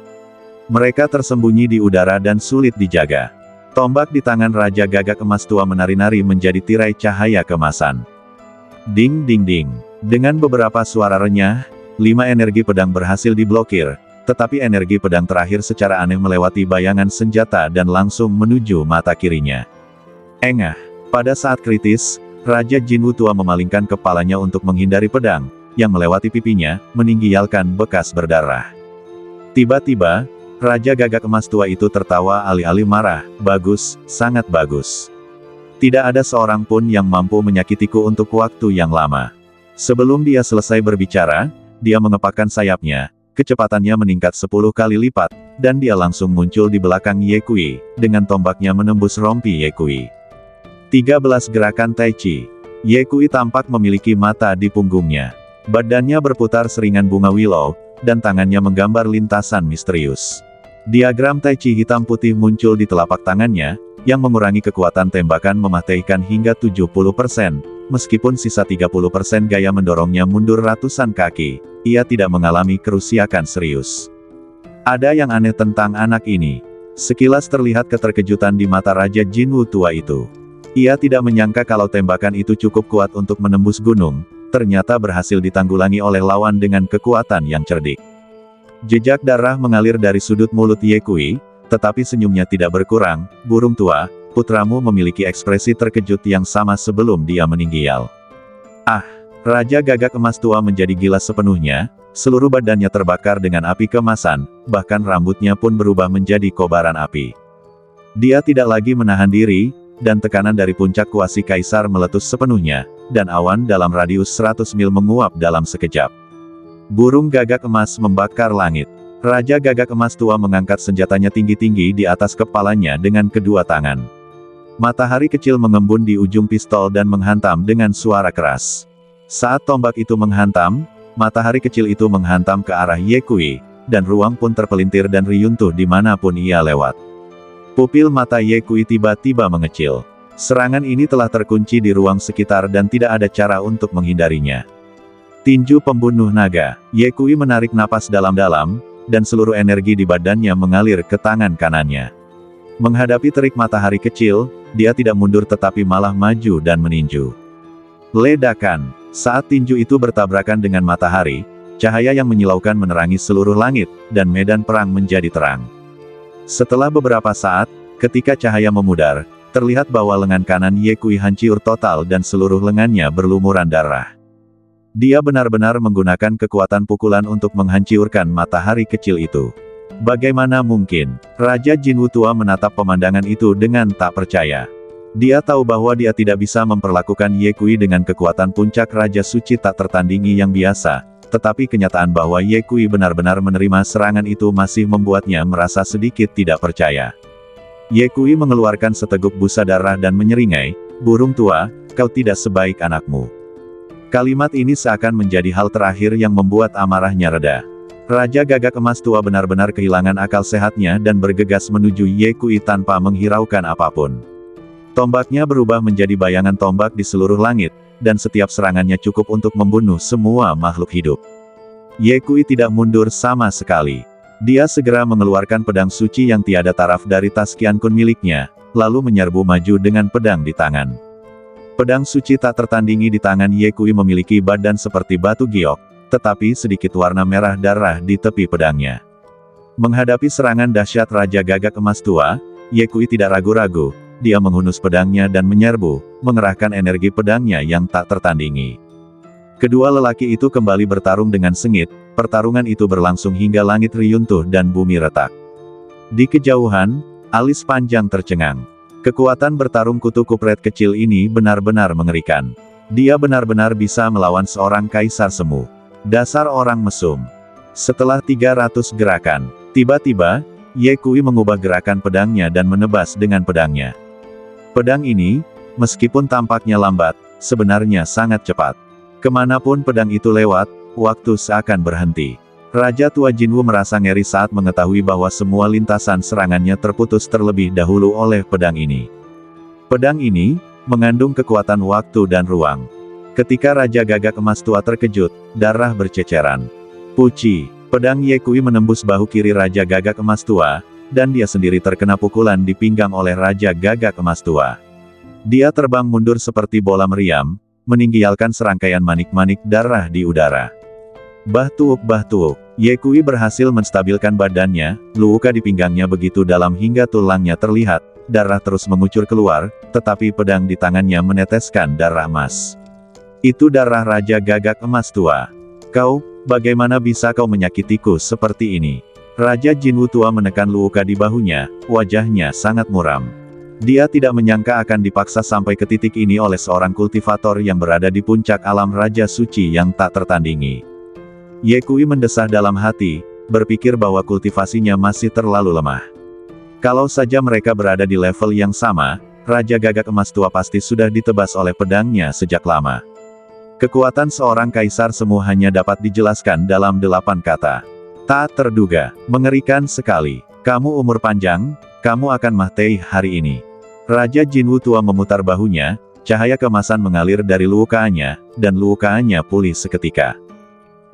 Speaker 1: Mereka tersembunyi di udara dan sulit dijaga. Tombak di tangan Raja Gagak Emas Tua menari-nari menjadi tirai cahaya kemasan. Ding ding ding. Dengan beberapa suara renyah, 5 energi pedang berhasil diblokir, tetapi energi pedang terakhir secara aneh melewati bayangan senjata dan langsung menuju mata kirinya. Engah. Pada saat kritis, Raja Jinwu tua memalingkan kepalanya untuk menghindari pedang, yang melewati pipinya, meninggalkan bekas berdarah. Tiba-tiba, Raja Gagak Emas tua itu tertawa alih-alih marah. Bagus, sangat bagus. Tidak ada seorang pun yang mampu menyakitiku untuk waktu yang lama. Sebelum dia selesai berbicara, dia mengepakkan sayapnya, kecepatannya meningkat 10 kali lipat, dan dia langsung muncul di belakang Ye Kui, dengan tombaknya menembus rompi Ye Kui. 13 gerakan Tai Chi. Ye Kui tampak memiliki mata di punggungnya. Badannya berputar seringan bunga willow, dan tangannya menggambar lintasan misterius. Diagram Tai Chi hitam putih muncul di telapak tangannya, yang mengurangi kekuatan tembakan mematahkan hingga 70%, meskipun sisa 30% gaya mendorongnya mundur ratusan kaki, ia tidak mengalami kerusakan serius. Ada yang aneh tentang anak ini. Sekilas terlihat keterkejutan di mata Raja Jinwu tua itu. Ia tidak menyangka kalau tembakan itu cukup kuat untuk menembus gunung, ternyata berhasil ditanggulangi oleh lawan dengan kekuatan yang cerdik. Jejak darah mengalir dari sudut mulut Ye Kui, tetapi senyumnya tidak berkurang. Burung tua, putramu memiliki ekspresi terkejut yang sama sebelum dia meninggal. Ah, Raja Gagak Emas tua menjadi gila sepenuhnya, seluruh badannya terbakar dengan api keemasan, bahkan rambutnya pun berubah menjadi kobaran api. Dia tidak lagi menahan diri, dan tekanan dari puncak kuasi kaisar meletus sepenuhnya, dan awan dalam radius 100 mil menguap dalam sekejap. Burung gagak emas membakar langit. Raja Gagak Emas tua mengangkat senjatanya tinggi-tinggi di atas kepalanya dengan kedua tangan. Matahari kecil mengembun di ujung pistol dan menghantam dengan suara keras. Saat tombak itu menghantam, matahari kecil itu menghantam ke arah Ye Kui, dan ruang pun terpelintir dan riyuntuh dimanapun ia lewat. Pupil mata Ye Kui tiba-tiba mengecil. Serangan ini telah terkunci di ruang sekitar dan tidak ada cara untuk menghindarinya. Tinju pembunuh naga. Ye Kui menarik napas dalam-dalam, dan seluruh energi di badannya mengalir ke tangan kanannya. Menghadapi terik matahari kecil, dia tidak mundur tetapi malah maju dan meninju. Ledakan. Saat tinju itu bertabrakan dengan matahari, cahaya yang menyilaukan menerangi seluruh langit, dan medan perang menjadi terang. Setelah beberapa saat, ketika cahaya memudar, terlihat bahwa lengan kanan Ye Kui hancur total dan seluruh lengannya berlumuran darah. Dia benar-benar menggunakan kekuatan pukulan untuk menghancurkan matahari kecil itu. Bagaimana mungkin? Raja Jinwu tua menatap pemandangan itu dengan tak percaya. Dia tahu bahwa dia tidak bisa memperlakukan Ye Kui dengan kekuatan puncak Raja Suci tak tertandingi yang biasa, tetapi kenyataan bahwa Ye Kui benar-benar menerima serangan itu masih membuatnya merasa sedikit tidak percaya. Ye Kui mengeluarkan seteguk busa darah dan menyeringai, "Burung tua, kau tidak sebaik anakmu." Kalimat ini seakan menjadi hal terakhir yang membuat amarahnya reda. Raja Gagak Emas tua benar-benar kehilangan akal sehatnya dan bergegas menuju Ye Kui tanpa menghiraukan apapun. Tombaknya berubah menjadi bayangan tombak di seluruh langit, dan setiap serangannya cukup untuk membunuh semua makhluk hidup. Ye Kui tidak mundur sama sekali. Dia segera mengeluarkan pedang suci yang tiada taraf dari tas Qian Kun miliknya, lalu menyerbu maju dengan pedang di tangan. Pedang suci tak tertandingi di tangan Ye Kui memiliki badan seperti batu giok, tetapi sedikit warna merah darah di tepi pedangnya. Menghadapi serangan dahsyat Raja Gagak Emas tua, Ye Kui tidak ragu-ragu, dia menghunus pedangnya dan menyerbu, mengerahkan energi pedangnya yang tak tertandingi. Kedua lelaki itu kembali bertarung dengan sengit, pertarungan itu berlangsung hingga langit riyuntuh dan bumi retak. Di kejauhan, alis panjang tercengang. Kekuatan bertarung kutu kupret kecil ini benar-benar mengerikan. Dia benar-benar bisa melawan seorang kaisar semu. Dasar orang mesum. Setelah 300 gerakan, tiba-tiba, Ye Kui mengubah gerakan pedangnya dan menebas dengan pedangnya. Pedang ini, meskipun tampaknya lambat, sebenarnya sangat cepat. Kemanapun pedang itu lewat, waktu seakan berhenti. Raja tua Jinwu merasa ngeri saat mengetahui bahwa semua lintasan serangannya terputus terlebih dahulu oleh pedang ini. Pedang ini, mengandung kekuatan waktu dan ruang. Ketika Raja Gagak Emas tua terkejut, darah berceceran. Puci, pedang Ye Kui menembus bahu kiri Raja Gagak Emas tua, dan dia sendiri terkena pukulan di pinggang oleh Raja Gagak Emas tua. Dia terbang mundur seperti bola meriam, meninggalkan serangkaian manik-manik darah di udara. Bah-tuuk, Ye Kui berhasil menstabilkan badannya, luka di pinggangnya begitu dalam hingga tulangnya terlihat, darah terus mengucur keluar, tetapi pedang di tangannya meneteskan darah emas. Itu darah Raja Gagak Emas tua. Kau, bagaimana bisa kau menyakitiku seperti ini? Raja Jinwu tua menekan luka di bahunya, wajahnya sangat muram. Dia tidak menyangka akan dipaksa sampai ke titik ini oleh seorang kultivator yang berada di puncak alam Raja Suci yang tak tertandingi. Ye Kui mendesah dalam hati, berpikir bahwa kultivasinya masih terlalu lemah. Kalau saja mereka berada di level yang sama, Raja Gagak Emas tua pasti sudah ditebas oleh pedangnya sejak lama. Kekuatan seorang kaisar semu hanya dapat dijelaskan dalam 8 kata. Tak terduga, mengerikan sekali. Kamu umur panjang, kamu akan mati hari ini. Raja Jinwu tua memutar bahunya, cahaya keemasan mengalir dari lukanya, dan lukanya pulih seketika.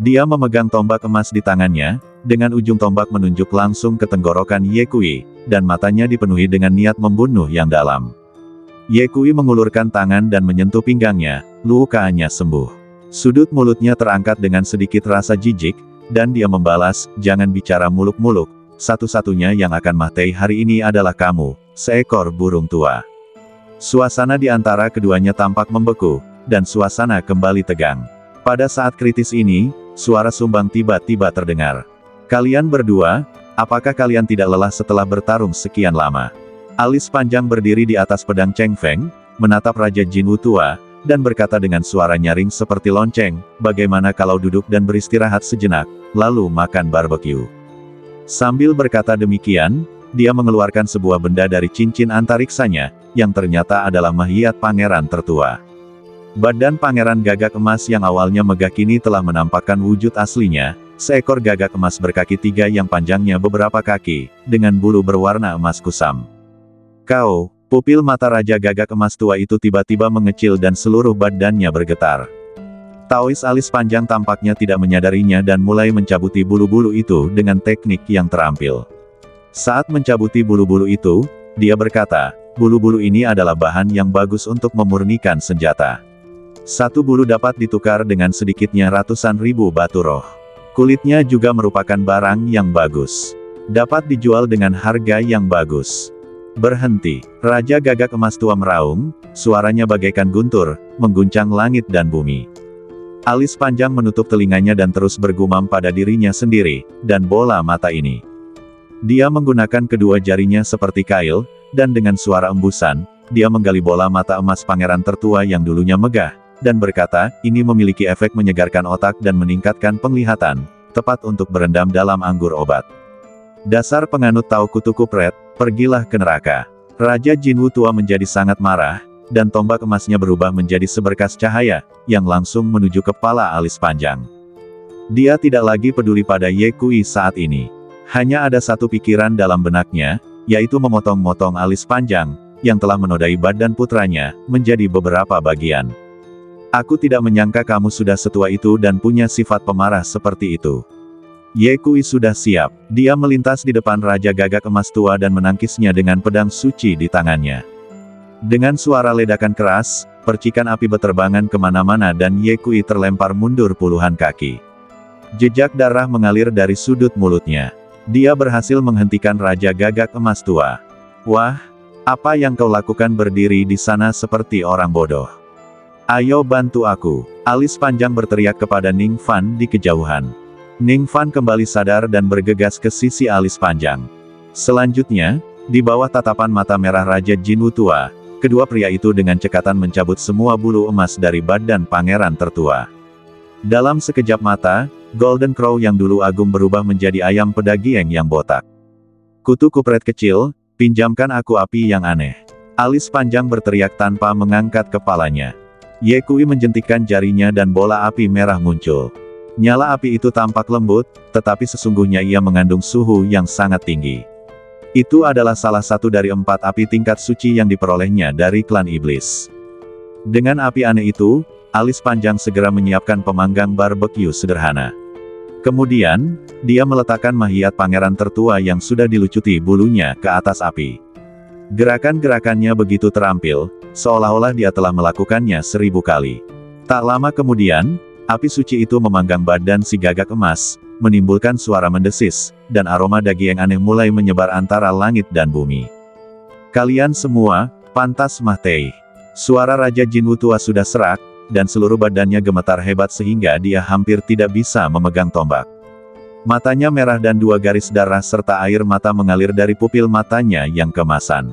Speaker 1: Dia memegang tombak emas di tangannya, dengan ujung tombak menunjuk langsung ke tenggorokan Ye Kui, dan matanya dipenuhi dengan niat membunuh yang dalam. Ye Kui mengulurkan tangan dan menyentuh pinggangnya, lukanya sembuh. Sudut mulutnya terangkat dengan sedikit rasa jijik, dan dia membalas, jangan bicara muluk-muluk, satu-satunya yang akan mati hari ini adalah kamu, seekor burung tua. Suasana di antara keduanya tampak membeku, dan suasana kembali tegang. Pada saat kritis ini, suara sumbang tiba-tiba terdengar. Kalian berdua, apakah kalian tidak lelah setelah bertarung sekian lama? Alis panjang berdiri di atas pedang Cheng Feng, menatap Raja Jinwu tua, dan berkata dengan suara nyaring seperti lonceng, bagaimana kalau duduk dan beristirahat sejenak, lalu makan barbeque. Sambil berkata demikian, dia mengeluarkan sebuah benda dari cincin antariksanya, yang ternyata adalah mahiyat pangeran tertua. Badan Pangeran Gagak Emas yang awalnya megah kini telah menampakkan wujud aslinya, seekor gagak emas berkaki 3 yang panjangnya beberapa kaki, dengan bulu berwarna emas kusam. Kau, pupil mata Raja Gagak Emas tua itu tiba-tiba mengecil dan seluruh badannya bergetar. Taois alis panjang tampaknya tidak menyadarinya dan mulai mencabuti bulu-bulu itu dengan teknik yang terampil. Saat mencabuti bulu-bulu itu, dia berkata, bulu-bulu ini adalah bahan yang bagus untuk memurnikan senjata. Satu bulu dapat ditukar dengan sedikitnya ratusan ribu batu roh. Kulitnya juga merupakan barang yang bagus. Dapat dijual dengan harga yang bagus. Berhenti. Raja Gagak Emas tua meraung, suaranya bagaikan guntur, mengguncang langit dan bumi. Alis panjang menutup telinganya dan terus bergumam pada dirinya sendiri, dan bola mata ini. Dia menggunakan kedua jarinya seperti kail, dan dengan suara embusan, dia menggali bola mata emas pangeran tertua yang dulunya megah, dan berkata, ini memiliki efek menyegarkan otak dan meningkatkan penglihatan, tepat untuk berendam dalam anggur obat. Dasar penganut Tao Kutu Kupret, pergilah ke neraka. Raja Jinwu tua menjadi sangat marah, dan tombak emasnya berubah menjadi seberkas cahaya, yang langsung menuju kepala alis panjang. Dia tidak lagi peduli pada Ye Kui saat ini. Hanya ada satu pikiran dalam benaknya, yaitu memotong-motong alis panjang, yang telah menodai badan putranya, menjadi beberapa bagian. Aku tidak menyangka kamu sudah setua itu dan punya sifat pemarah seperti itu. Ye Kui sudah siap. Dia melintas di depan Raja Gagak Emas tua dan menangkisnya dengan pedang suci di tangannya. Dengan suara ledakan keras, percikan api berterbangan kemana-mana dan Ye Kui terlempar mundur puluhan kaki. Jejak darah mengalir dari sudut mulutnya. Dia berhasil menghentikan Raja Gagak Emas tua. Wah, apa yang kau lakukan berdiri di sana seperti orang bodoh? Ayo bantu aku. Alis panjang berteriak kepada Ning Fan di kejauhan. Ning Fan kembali sadar dan bergegas ke sisi alis panjang. Selanjutnya, di bawah tatapan mata merah Raja Jinwu tua, kedua pria itu dengan cekatan mencabut semua bulu emas dari badan pangeran tertua. Dalam sekejap mata, Golden Crow yang dulu agung berubah menjadi ayam pedagieng yang botak. Kutu Kupret kecil, pinjamkan aku api yang aneh. Alis panjang berteriak tanpa mengangkat kepalanya. Ye Kui menjentikkan jarinya dan bola api merah muncul. Nyala api itu tampak lembut, tetapi sesungguhnya ia mengandung suhu yang sangat tinggi. Itu adalah salah satu dari 4 api tingkat suci yang diperolehnya dari klan iblis. Dengan api aneh itu, alis panjang segera menyiapkan pemanggang barbeque sederhana. Kemudian, dia meletakkan mahiyat pangeran tertua yang sudah dilucuti bulunya ke atas api. Gerakan-gerakannya begitu terampil, seolah-olah dia telah melakukannya 1000 kali. Tak lama kemudian, api suci itu memanggang badan si gagak emas, menimbulkan suara mendesis, dan aroma daging yang aneh mulai menyebar antara langit dan bumi. Kalian semua, pantas mati. Suara Raja Jinwu tua sudah serak, dan seluruh badannya gemetar hebat sehingga dia hampir tidak bisa memegang tombak. Matanya merah dan 2 garis darah serta air mata mengalir dari pupil matanya yang kemasan.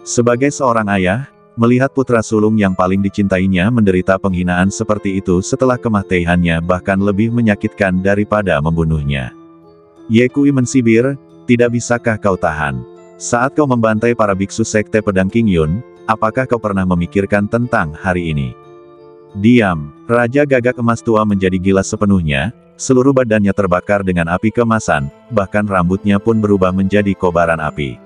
Speaker 1: Sebagai seorang ayah, melihat putra sulung yang paling dicintainya menderita penghinaan seperti itu setelah kematiannya bahkan lebih menyakitkan daripada membunuhnya. Ye Kui mensibir, tidak bisakah kau tahan? Saat kau membantai para biksu sekte pedang King Yun, apakah kau pernah memikirkan tentang hari ini? Diam, Raja Gagak Emas tua menjadi gila sepenuhnya, seluruh badannya terbakar dengan api kemasan, bahkan rambutnya pun berubah menjadi kobaran api.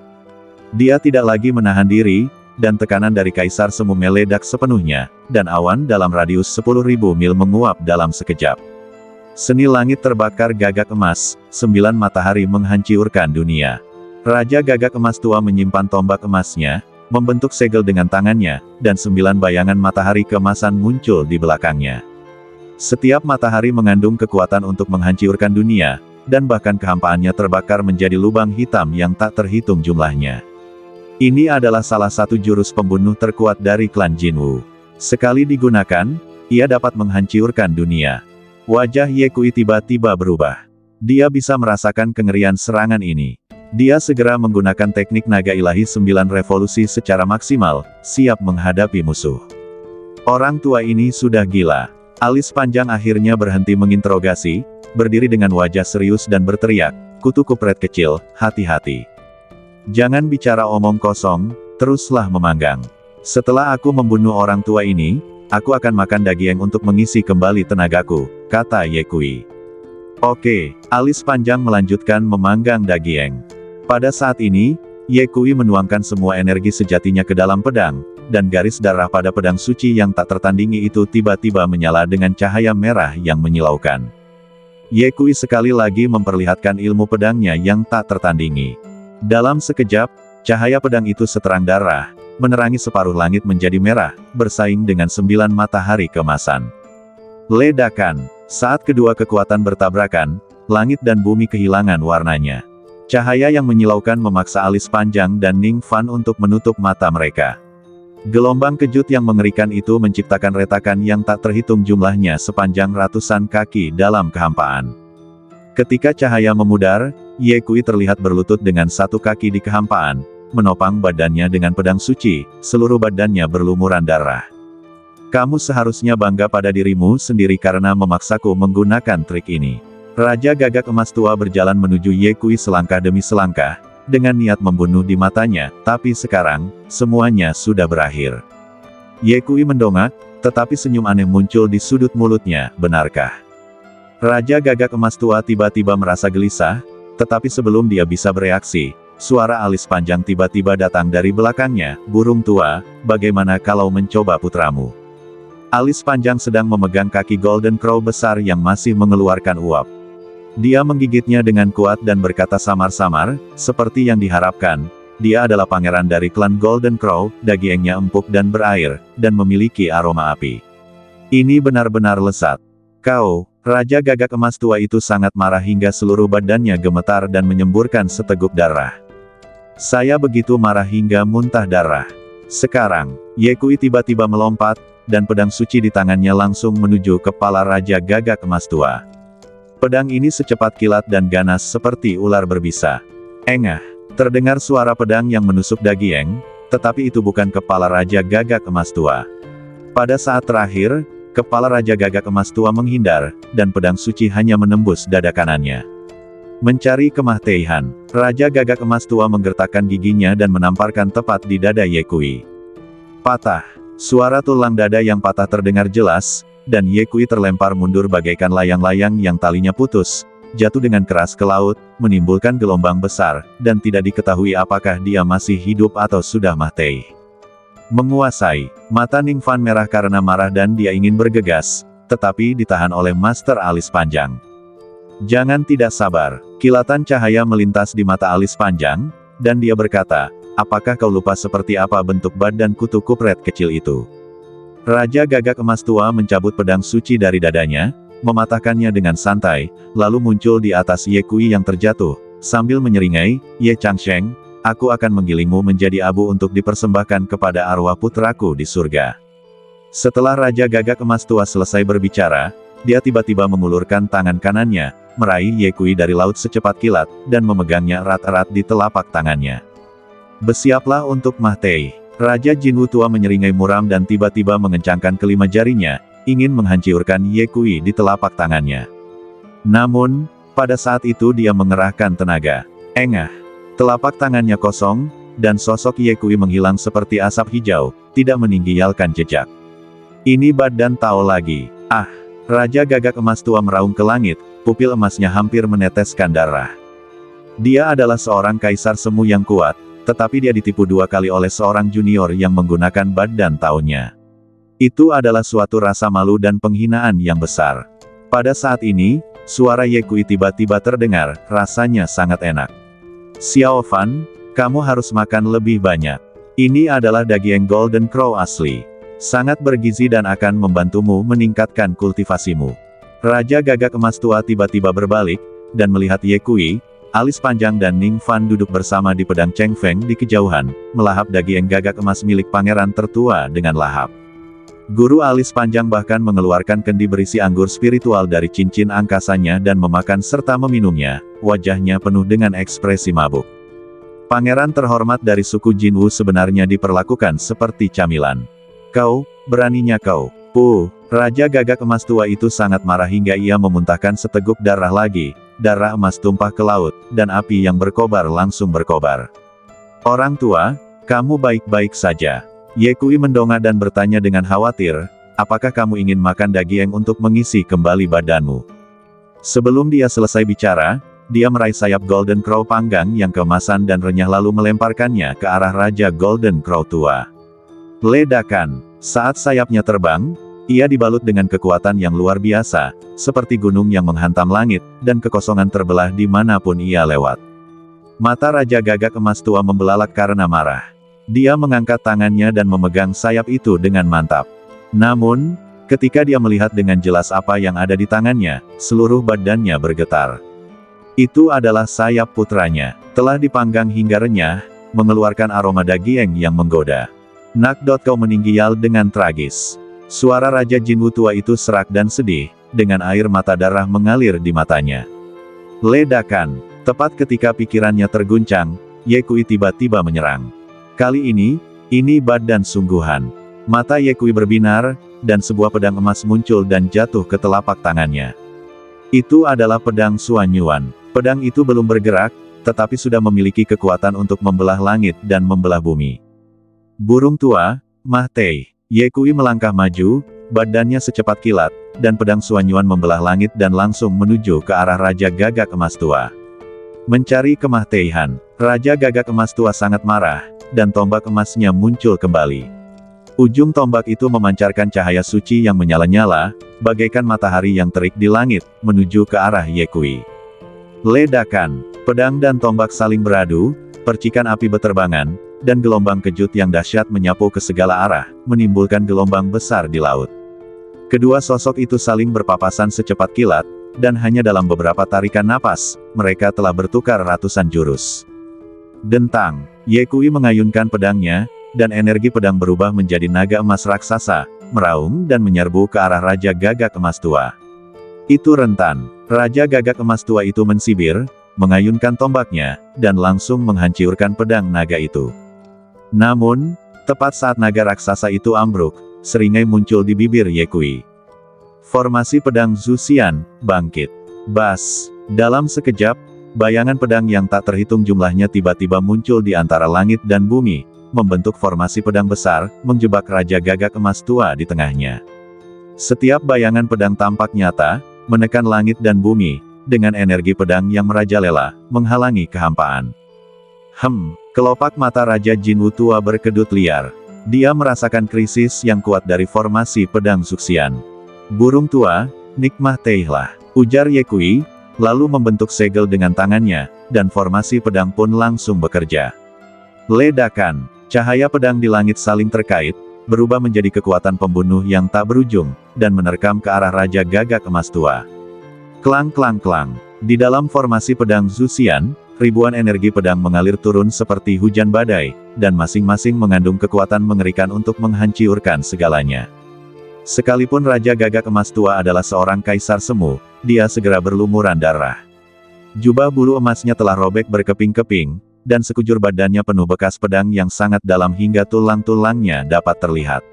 Speaker 1: Dia tidak lagi menahan diri, dan tekanan dari Kaisar Semu meledak sepenuhnya, dan awan dalam radius 10.000 mil menguap dalam sekejap. Seni langit terbakar gagak emas, 9 matahari menghancurkan dunia. Raja Gagak Emas tua menyimpan tombak emasnya, membentuk segel dengan tangannya, dan 9 bayangan matahari kemasan muncul di belakangnya. Setiap matahari mengandung kekuatan untuk menghancurkan dunia, dan bahkan kehampaannya terbakar menjadi lubang hitam yang tak terhitung jumlahnya. Ini adalah salah satu jurus pembunuh terkuat dari klan Jinwu. Sekali digunakan, ia dapat menghancurkan dunia. Wajah Ye Kui tiba-tiba berubah. Dia bisa merasakan kengerian serangan ini. Dia segera menggunakan teknik naga ilahi 9 revolusi secara maksimal, siap menghadapi musuh. Orang tua ini sudah gila. Alis panjang akhirnya berhenti menginterogasi, berdiri dengan wajah serius dan berteriak, "Kutu kupret kecil, hati-hati. Jangan bicara omong kosong, teruslah memanggang. Setelah aku membunuh orang tua ini, aku akan makan daging untuk mengisi kembali tenagaku," kata Ye Kui. Oke, alis panjang melanjutkan memanggang daging. Pada saat ini, Ye Kui menuangkan semua energi sejatinya ke dalam pedang, dan garis darah pada pedang suci yang tak tertandingi itu tiba-tiba menyala dengan cahaya merah yang menyilaukan. Ye Kui sekali lagi memperlihatkan ilmu pedangnya yang tak tertandingi. Dalam sekejap, cahaya pedang itu seterang darah, menerangi separuh langit menjadi merah, bersaing dengan 9 matahari kemasan. Ledakan. Saat kedua kekuatan bertabrakan, langit dan bumi kehilangan warnanya. Cahaya yang menyilaukan memaksa alis panjang dan Ning Fan untuk menutup mata mereka. Gelombang kejut yang mengerikan itu menciptakan retakan yang tak terhitung jumlahnya sepanjang ratusan kaki dalam kehampaan. Ketika cahaya memudar, Ye Kui terlihat berlutut dengan 1 kaki di kehampaan, menopang badannya dengan pedang suci, seluruh badannya berlumuran darah. Kamu seharusnya bangga pada dirimu sendiri karena memaksaku menggunakan trik ini. Raja Gagak Emas tua berjalan menuju Ye Kui selangkah demi selangkah, dengan niat membunuh di matanya, tapi sekarang, semuanya sudah berakhir. Ye Kui mendongak, tetapi senyum aneh muncul di sudut mulutnya, benarkah? Raja Gagak Emas tua tiba-tiba merasa gelisah, tetapi sebelum dia bisa bereaksi, suara alis panjang tiba-tiba datang dari belakangnya, "Burung tua, bagaimana kalau mencoba putramu?" Alis panjang sedang memegang kaki Golden Crow besar yang masih mengeluarkan uap. Dia menggigitnya dengan kuat dan berkata samar-samar, seperti yang diharapkan, dia adalah pangeran dari klan Golden Crow, dagingnya empuk dan berair, dan memiliki aroma api. Ini benar-benar lezat. Kau, Raja Gagak Emas tua itu sangat marah hingga seluruh badannya gemetar dan menyemburkan seteguk darah. Saya begitu marah hingga muntah darah. Sekarang, Ye Kui tiba-tiba melompat, dan pedang suci di tangannya langsung menuju kepala Raja Gagak Emas tua. Pedang ini secepat kilat dan ganas seperti ular berbisa. Engah, terdengar suara pedang yang menusuk daging, tetapi itu bukan kepala Raja Gagak Emas tua. Pada saat terakhir, kepala Raja Gagak Emas tua menghindar, dan pedang suci hanya menembus dada kanannya. Mencari kematian, Raja Gagak Emas tua menggertakkan giginya dan menamparkan tepat di dada Ye Kui. Patah. Suara tulang dada yang patah terdengar jelas, dan Ye Kui terlempar mundur bagaikan layang-layang yang talinya putus, jatuh dengan keras ke laut, menimbulkan gelombang besar, dan tidak diketahui apakah dia masih hidup atau sudah mati. Menguasai, mata Ning Fan merah karena marah dan dia ingin bergegas, tetapi ditahan oleh Master Alis Panjang. Jangan tidak sabar, kilatan cahaya melintas di mata Alis Panjang, dan dia berkata, apakah kau lupa seperti apa bentuk badan kutu kupret kecil itu? Raja Gagak Emas tua mencabut pedang suci dari dadanya, mematahkannya dengan santai, lalu muncul di atas Ye Kui yang terjatuh, sambil menyeringai, "Ye Changsheng, aku akan menggilingmu menjadi abu untuk dipersembahkan kepada arwah putraku di surga. Setelah Raja Gagak Emas Tua selesai berbicara, dia tiba-tiba mengulurkan tangan kanannya, meraih Ye Kui dari laut secepat kilat, dan memegangnya erat-erat di telapak tangannya. Bersiaplah untuk Mahtei. Raja Jinwu Tua menyeringai muram dan tiba-tiba mengencangkan kelima jarinya, ingin menghancurkan Ye Kui di telapak tangannya. Namun, pada saat itu dia mengerahkan tenaga. Engah. Telapak tangannya kosong, dan sosok Ye Kui menghilang seperti asap hijau, tidak meninggalkan jejak. Ini Bad dan Tao lagi. Ah! Raja Gagak Emas Tua meraung ke langit, pupil emasnya hampir meneteskan darah. Dia adalah seorang kaisar semu yang kuat, tetapi dia ditipu 2 kali oleh seorang junior yang menggunakan Bad dan Tao-nya. Itu adalah suatu rasa malu dan penghinaan yang besar. Pada saat ini, suara Ye Kui tiba-tiba terdengar, rasanya sangat enak. Xiao Fan, kamu harus makan lebih banyak. Ini adalah daging Golden Crow asli. Sangat bergizi dan akan membantumu meningkatkan kultivasimu. Raja Gagak Emas Tua tiba-tiba berbalik, dan melihat Ye Kui, Alis Panjang dan Ning Fan duduk bersama di pedang Cheng Feng di kejauhan, melahap daging gagak emas milik pangeran tertua dengan lahap. Guru Alis Panjang bahkan mengeluarkan kendi berisi anggur spiritual dari cincin angkasanya dan memakan serta meminumnya, wajahnya penuh dengan ekspresi mabuk. Pangeran terhormat dari suku Jinwu sebenarnya diperlakukan seperti camilan. Kau, beraninya kau. Raja Gagak Emas Tua itu sangat marah hingga ia memuntahkan seteguk darah lagi, darah emas tumpah ke laut, dan api yang berkobar langsung berkobar. Orang tua, kamu baik-baik saja. Ye Kui mendongak dan bertanya dengan khawatir, apakah kamu ingin makan daging untuk mengisi kembali badanmu? Sebelum dia selesai bicara, dia meraih sayap Golden Crow panggang yang keemasan dan renyah lalu melemparkannya ke arah Raja Golden Crow tua. Ledakan. Saat sayapnya terbang, ia dibalut dengan kekuatan yang luar biasa, seperti gunung yang menghantam langit, dan kekosongan terbelah dimanapun ia lewat. Mata Raja Gagak Emas Tua membelalak karena marah. Dia mengangkat tangannya dan memegang sayap itu dengan mantap. Namun, ketika dia melihat dengan jelas apa yang ada di tangannya, seluruh badannya bergetar. Itu adalah sayap putranya, telah dipanggang hingga renyah, mengeluarkan aroma daging yang menggoda. Nak.kau meninggal dengan tragis. Suara Raja Jinwu Tua itu serak dan sedih, dengan air mata darah mengalir di matanya. Ledakan. Tepat ketika pikirannya terguncang, Ye Kui tiba-tiba menyerang. Kali ini Bad dan sungguhan. Mata Ye Kui berbinar, dan sebuah pedang emas muncul dan jatuh ke telapak tangannya. Itu adalah pedang Suan Yuan. Pedang itu belum bergerak, tetapi sudah memiliki kekuatan untuk membelah langit dan membelah bumi. Burung tua, Mahtei. Ye Kui melangkah maju, badannya secepat kilat, dan pedang Suan Yuan membelah langit dan langsung menuju ke arah Raja Gagak Emas Tua. Mencari kemahteihan, Raja Gagak Emas Tua sangat marah, dan tombak emasnya muncul kembali. Ujung tombak itu memancarkan cahaya suci yang menyala-nyala, bagaikan matahari yang terik di langit, menuju ke arah Ye Kui. Ledakan. Pedang dan tombak saling beradu, percikan api beterbangan, dan gelombang kejut yang dahsyat menyapu ke segala arah, menimbulkan gelombang besar di laut. Kedua sosok itu saling berpapasan secepat kilat, dan hanya dalam beberapa tarikan napas, mereka telah bertukar ratusan jurus. Dentang. Ye Kui mengayunkan pedangnya, dan energi pedang berubah menjadi naga emas raksasa, meraung dan menyerbu ke arah Raja Gagak Emas Tua. Itu rentan. Raja Gagak Emas Tua itu mensibir, mengayunkan tombaknya, dan langsung menghancurkan pedang naga itu. Namun, tepat saat naga raksasa itu ambruk, seringai muncul di bibir Ye Kui. Formasi pedang Zuxian, bangkit. Bas. Dalam sekejap, bayangan pedang yang tak terhitung jumlahnya tiba-tiba muncul di antara langit dan bumi, membentuk formasi pedang besar, menjebak Raja Gagak Emas Tua di tengahnya. Setiap bayangan pedang tampak nyata, menekan langit dan bumi, dengan energi pedang yang merajalela, menghalangi kehampaan. Kelopak mata Raja Jinwu Tua berkedut liar. Dia merasakan krisis yang kuat dari formasi pedang Zuxian. Burung tua, nikmateilah, ujar Ye Kui, lalu membentuk segel dengan tangannya, dan formasi pedang pun langsung bekerja. Ledakan. Cahaya pedang di langit saling terkait, berubah menjadi kekuatan pembunuh yang tak berujung, dan menerkam ke arah Raja Gagak Emas Tua. Klang klang klang. Di dalam formasi pedang Zuxian, ribuan energi pedang mengalir turun seperti hujan badai, dan masing-masing mengandung kekuatan mengerikan untuk menghancurkan segalanya. Sekalipun Raja Gagak Emas Tua adalah seorang kaisar semu, dia segera berlumuran darah. Jubah bulu emasnya telah robek berkeping-keping, dan sekujur badannya penuh bekas pedang yang sangat dalam hingga tulang-tulangnya dapat terlihat.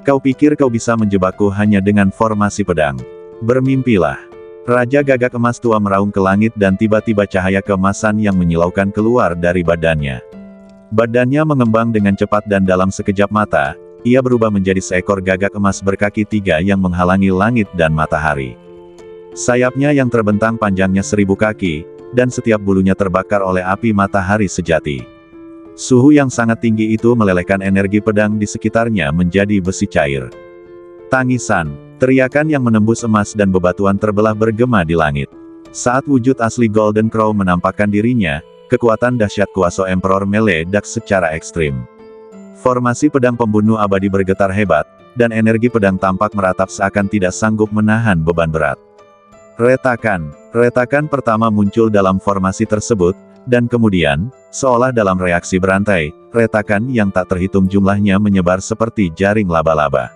Speaker 1: Kau pikir kau bisa menjebakku hanya dengan formasi pedang? Bermimpilah. Raja Gagak Emas Tua meraung ke langit dan tiba-tiba cahaya keemasan yang menyilaukan keluar dari badannya. Badannya mengembang dengan cepat dan dalam sekejap mata, ia berubah menjadi seekor gagak emas berkaki 3 yang menghalangi langit dan matahari. Sayapnya yang terbentang panjangnya 1000 kaki, dan setiap bulunya terbakar oleh api matahari sejati. Suhu yang sangat tinggi itu melelehkan energi pedang di sekitarnya menjadi besi cair. Tangisan. Teriakan yang menembus emas dan bebatuan terbelah bergema di langit. Saat wujud asli Golden Crow menampakkan dirinya, kekuatan dahsyat kuasa Emperor meledak secara ekstrim. Formasi pedang pembunuh abadi bergetar hebat, dan energi pedang tampak meratap seakan tidak sanggup menahan beban berat. Retakan. Retakan pertama muncul dalam formasi tersebut, dan kemudian, seolah dalam reaksi berantai, retakan yang tak terhitung jumlahnya menyebar seperti jaring laba-laba.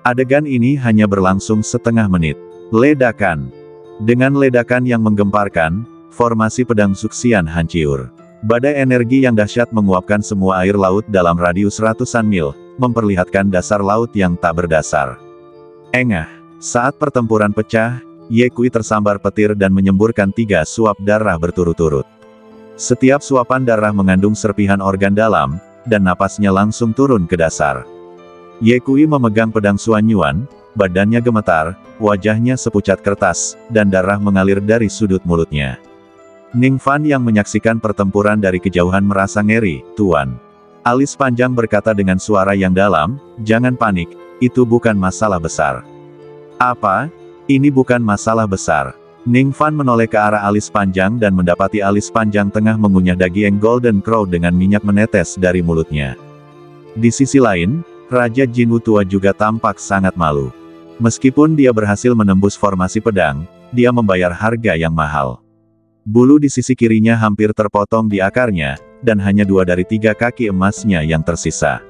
Speaker 1: Adegan ini hanya berlangsung setengah menit. Ledakan. Dengan ledakan yang menggemparkan, formasi pedang Zuxian hancur. Badai energi yang dahsyat menguapkan semua air laut dalam radius ratusan mil, memperlihatkan dasar laut yang tak berdasar. Engah. Saat pertempuran pecah, Ye Kui tersambar petir dan menyemburkan 3 suap darah berturut-turut. Setiap suapan darah mengandung serpihan organ dalam, dan napasnya langsung turun ke dasar. Ye Kui memegang pedang Xuan Yuan, badannya gemetar, wajahnya sepucat kertas, dan darah mengalir dari sudut mulutnya. Ning Fan yang menyaksikan pertempuran dari kejauhan merasa ngeri, "Tuan." Alis panjang berkata dengan suara yang dalam, "Jangan panik, itu bukan masalah besar." "Apa? Ini bukan masalah besar." Ning Fan menoleh ke arah alis panjang dan mendapati alis panjang tengah mengunyah daging Golden Crow dengan minyak menetes dari mulutnya. Di sisi lain, Raja Jinwu Tua juga tampak sangat malu. Meskipun dia berhasil menembus formasi pedang, dia membayar harga yang mahal. Bulu di sisi kirinya hampir terpotong di akarnya, dan hanya 2 dari 3 kaki emasnya yang tersisa.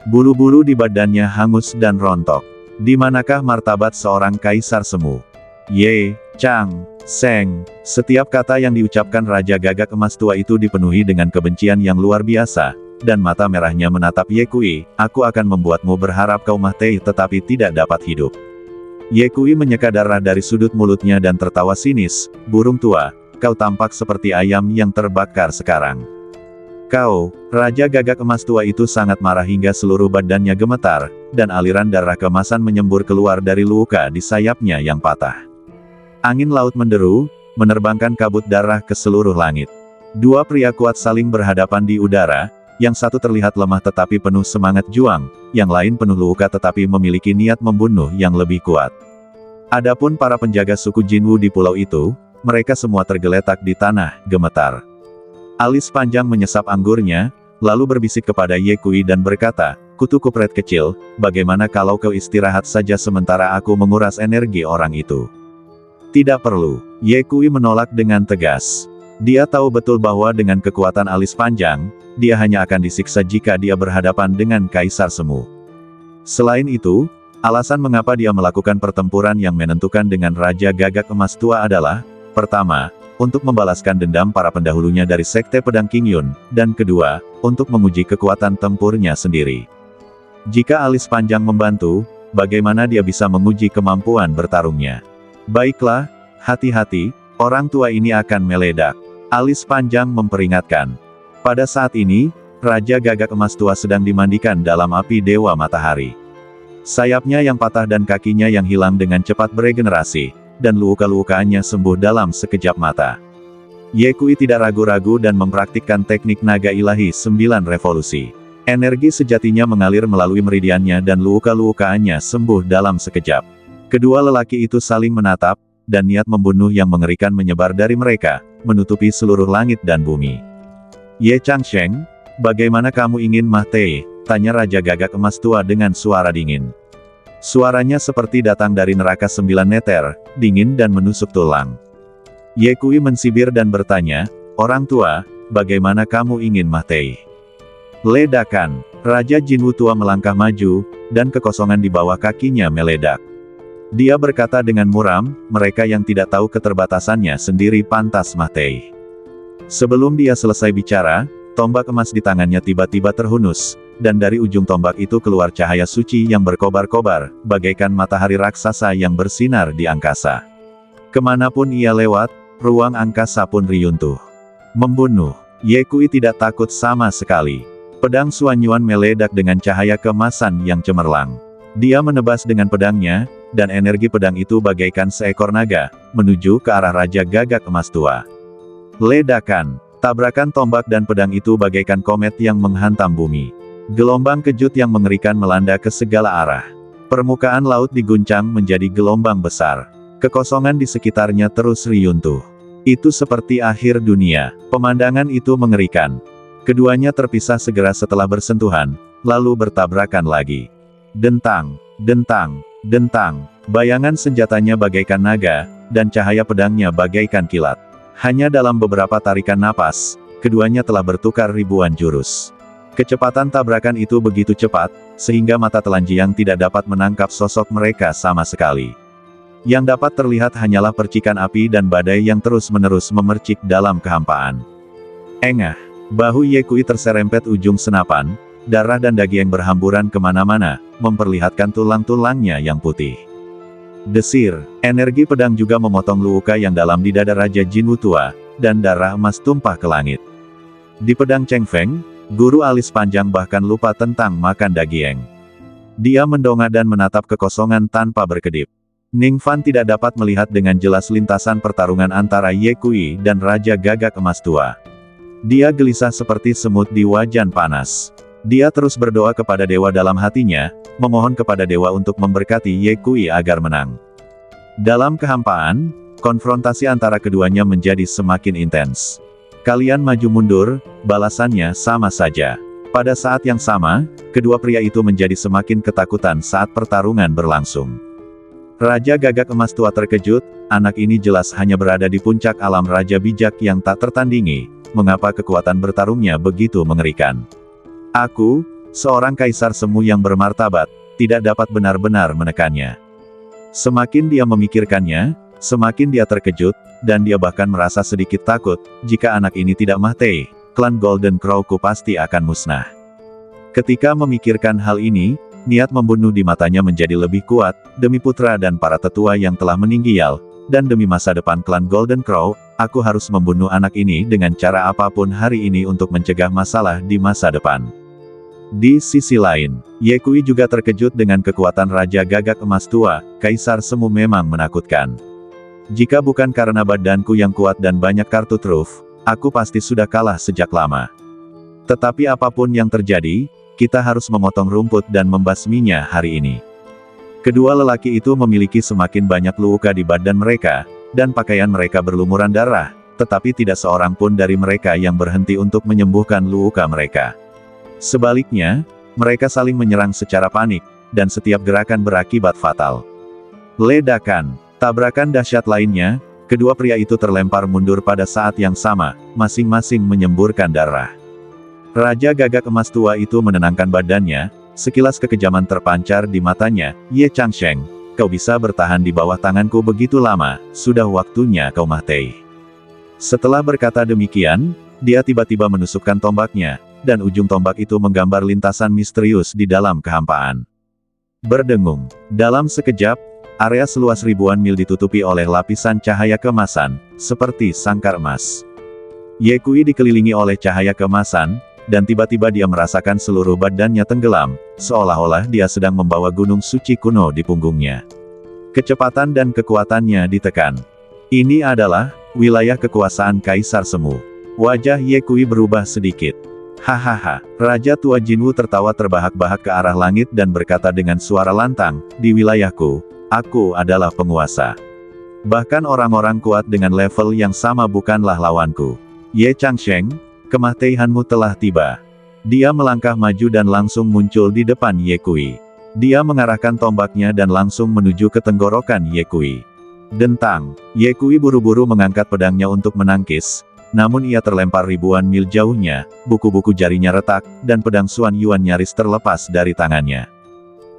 Speaker 1: Bulu-bulu di badannya hangus dan rontok. Di manakah martabat seorang kaisar semu? Ye, Chang, Seng, setiap kata yang diucapkan Raja Gagak Emas Tua itu dipenuhi dengan kebencian yang luar biasa. Dan mata merahnya menatap Ye Kui, "Aku akan membuatmu berharap kau mati tetapi tidak dapat hidup." Ye Kui menyeka darah dari sudut mulutnya dan tertawa sinis, "Burung tua, kau tampak seperti ayam yang terbakar sekarang." "Kau," Raja Gagak Emas Tua itu sangat marah hingga seluruh badannya gemetar, dan aliran darah keemasan menyembur keluar dari luka di sayapnya yang patah. Angin laut menderu, menerbangkan kabut darah ke seluruh langit. 2 pria kuat saling berhadapan di udara. Yang satu terlihat lemah tetapi penuh semangat juang, yang lain penuh luka tetapi memiliki niat membunuh yang lebih kuat. Adapun para penjaga suku Jinwu di pulau itu, mereka semua tergeletak di tanah, gemetar. Alis panjang menyesap anggurnya, lalu berbisik kepada Ye Kui dan berkata, "Kutu kupret kecil, bagaimana kalau kau istirahat saja sementara aku menguras energi orang itu?" "Tidak perlu." Ye Kui menolak dengan tegas. Dia tahu betul bahwa dengan kekuatan alis panjang, dia hanya akan disiksa jika dia berhadapan dengan Kaisar Semu. Selain itu, alasan mengapa dia melakukan pertempuran yang menentukan dengan Raja Gagak Emas Tua adalah, pertama, untuk membalaskan dendam para pendahulunya dari Sekte Pedang Qingyun, dan kedua, untuk menguji kekuatan tempurnya sendiri. Jika alis panjang membantu, bagaimana dia bisa menguji kemampuan bertarungnya? "Baiklah, hati-hati, orang tua ini akan meledak." Alis panjang memperingatkan. Pada saat ini, Raja Gagak Emas Tua sedang dimandikan dalam api Dewa Matahari. Sayapnya yang patah dan kakinya yang hilang dengan cepat beregenerasi, dan luka-lukanya sembuh dalam sekejap mata. Ye Kui tidak ragu-ragu dan mempraktikkan teknik naga ilahi 9 revolusi. Energi sejatinya mengalir melalui meridiannya dan luka-lukanya sembuh dalam sekejap. Kedua lelaki itu saling menatap, dan niat membunuh yang mengerikan menyebar dari mereka, menutupi seluruh langit dan bumi. "Ye Changsheng, bagaimana kamu ingin mati?" tanya Raja Gagak Emas Tua dengan suara dingin. Suaranya seperti datang dari neraka 9 meter, dingin dan menusuk tulang. Ye Kui mensibir dan bertanya, Orang tua, bagaimana kamu ingin mati? Ledakan. Raja Jinwu tua melangkah maju, dan kekosongan di bawah kakinya meledak. Dia berkata dengan muram, mereka yang tidak tahu keterbatasannya sendiri pantas mati. Sebelum dia selesai bicara, tombak emas di tangannya tiba-tiba terhunus, dan dari ujung tombak itu keluar cahaya suci yang berkobar-kobar, bagaikan matahari raksasa yang bersinar di angkasa. Kemanapun ia lewat, ruang angkasa pun riyuntuh. Membunuh. Ye Kui tidak takut sama sekali. Pedang Suanyuan meledak dengan cahaya keemasan yang cemerlang. Dia menebas dengan pedangnya, dan energi pedang itu bagaikan seekor naga, menuju ke arah Raja Gagak Emas Tua. Ledakan. Tabrakan tombak dan pedang itu bagaikan komet yang menghantam bumi. Gelombang kejut yang mengerikan melanda ke segala arah. Permukaan laut diguncang menjadi gelombang besar. Kekosongan di sekitarnya terus riyuntuh. Itu seperti akhir dunia. Pemandangan itu mengerikan. Keduanya terpisah segera setelah bersentuhan, lalu bertabrakan lagi. Dentang, dentang, dentang. Bayangan senjatanya bagaikan naga, dan cahaya pedangnya bagaikan kilat. Hanya dalam beberapa tarikan napas, keduanya telah bertukar ribuan jurus. Kecepatan tabrakan itu begitu cepat, sehingga mata telanjang tidak dapat menangkap sosok mereka sama sekali. Yang dapat terlihat hanyalah percikan api dan badai yang terus-menerus memercik dalam kehampaan. Engah. Bahu Ye Kui terserempet ujung senapan, darah dan daging berhamburan kemana-mana, memperlihatkan tulang-tulangnya yang putih. Desir, energi pedang juga memotong luka yang dalam di dada Raja Jinwu tua, dan darah emas tumpah ke langit. Di pedang Cheng Feng, guru alis panjang bahkan lupa tentang makan daging. Dia mendongak dan menatap kekosongan tanpa berkedip. Ning Fan tidak dapat melihat dengan jelas lintasan pertarungan antara Ye Kui dan Raja Gagak Emas Tua. Dia gelisah seperti semut di wajan panas. Dia terus berdoa kepada dewa dalam hatinya, memohon kepada dewa untuk memberkati Ye Kui agar menang. Dalam kehampaan, konfrontasi antara keduanya menjadi semakin intens. Kalian maju mundur, balasannya sama saja. Pada saat yang sama, kedua pria itu menjadi semakin ketakutan saat pertarungan berlangsung. Raja Gagak Emas Tua terkejut, anak ini jelas hanya berada di puncak alam raja bijak yang tak tertandingi. Mengapa kekuatan bertarungnya begitu mengerikan? Aku, seorang kaisar semu yang bermartabat, tidak dapat benar-benar menekannya. Semakin dia memikirkannya, semakin dia terkejut, dan dia bahkan merasa sedikit takut, jika anak ini tidak mati, klan Golden Crowku pasti akan musnah. Ketika memikirkan hal ini, niat membunuh di matanya menjadi lebih kuat, demi putra dan para tetua yang telah meninggal, dan demi masa depan klan Golden Crow, aku harus membunuh anak ini dengan cara apapun hari ini untuk mencegah masalah di masa depan. Di sisi lain, Ye Kui juga terkejut dengan kekuatan Raja Gagak Emas Tua, Kaisar Semu memang menakutkan. Jika bukan karena badanku yang kuat dan banyak kartu truf, aku pasti sudah kalah sejak lama. Tetapi apapun yang terjadi, kita harus memotong rumput dan membasminya hari ini. Kedua lelaki itu memiliki semakin banyak luka di badan mereka, dan pakaian mereka berlumuran darah, tetapi tidak seorang pun dari mereka yang berhenti untuk menyembuhkan luka mereka. Sebaliknya, mereka saling menyerang secara panik, dan setiap gerakan berakibat fatal. Ledakan, tabrakan dahsyat lainnya, kedua pria itu terlempar mundur pada saat yang sama, masing-masing menyemburkan darah. Raja Gagak Emas Tua itu menenangkan badannya, sekilas kekejaman terpancar di matanya. Ye Changsheng, kau bisa bertahan di bawah tanganku begitu lama, sudah waktunya kau mati. Setelah berkata demikian, dia tiba-tiba menusukkan tombaknya, dan ujung tombak itu menggambar lintasan misterius di dalam kehampaan. Berdengung. Dalam sekejap, area seluas ribuan mil ditutupi oleh lapisan cahaya keemasan, seperti sangkar emas. Ye Kui dikelilingi oleh cahaya keemasan, dan tiba-tiba dia merasakan seluruh badannya tenggelam, seolah-olah dia sedang membawa gunung suci kuno di punggungnya. Kecepatan dan kekuatannya ditekan. Ini adalah wilayah kekuasaan Kaisar Semu. Wajah Ye Kui berubah sedikit. Hahaha, Raja Tua Jinwu tertawa terbahak-bahak ke arah langit dan berkata dengan suara lantang, di wilayahku, aku adalah penguasa. Bahkan orang-orang kuat dengan level yang sama bukanlah lawanku. Ye Changsheng, kematianmu telah tiba. Dia melangkah maju dan langsung muncul di depan Ye Kui. Dia mengarahkan tombaknya dan langsung menuju ke tenggorokan Ye Kui. Dentang, Ye Kui buru-buru mengangkat pedangnya untuk menangkis, namun ia terlempar ribuan mil jauhnya, buku-buku jarinya retak, dan pedang Xuan Yuan nyaris terlepas dari tangannya.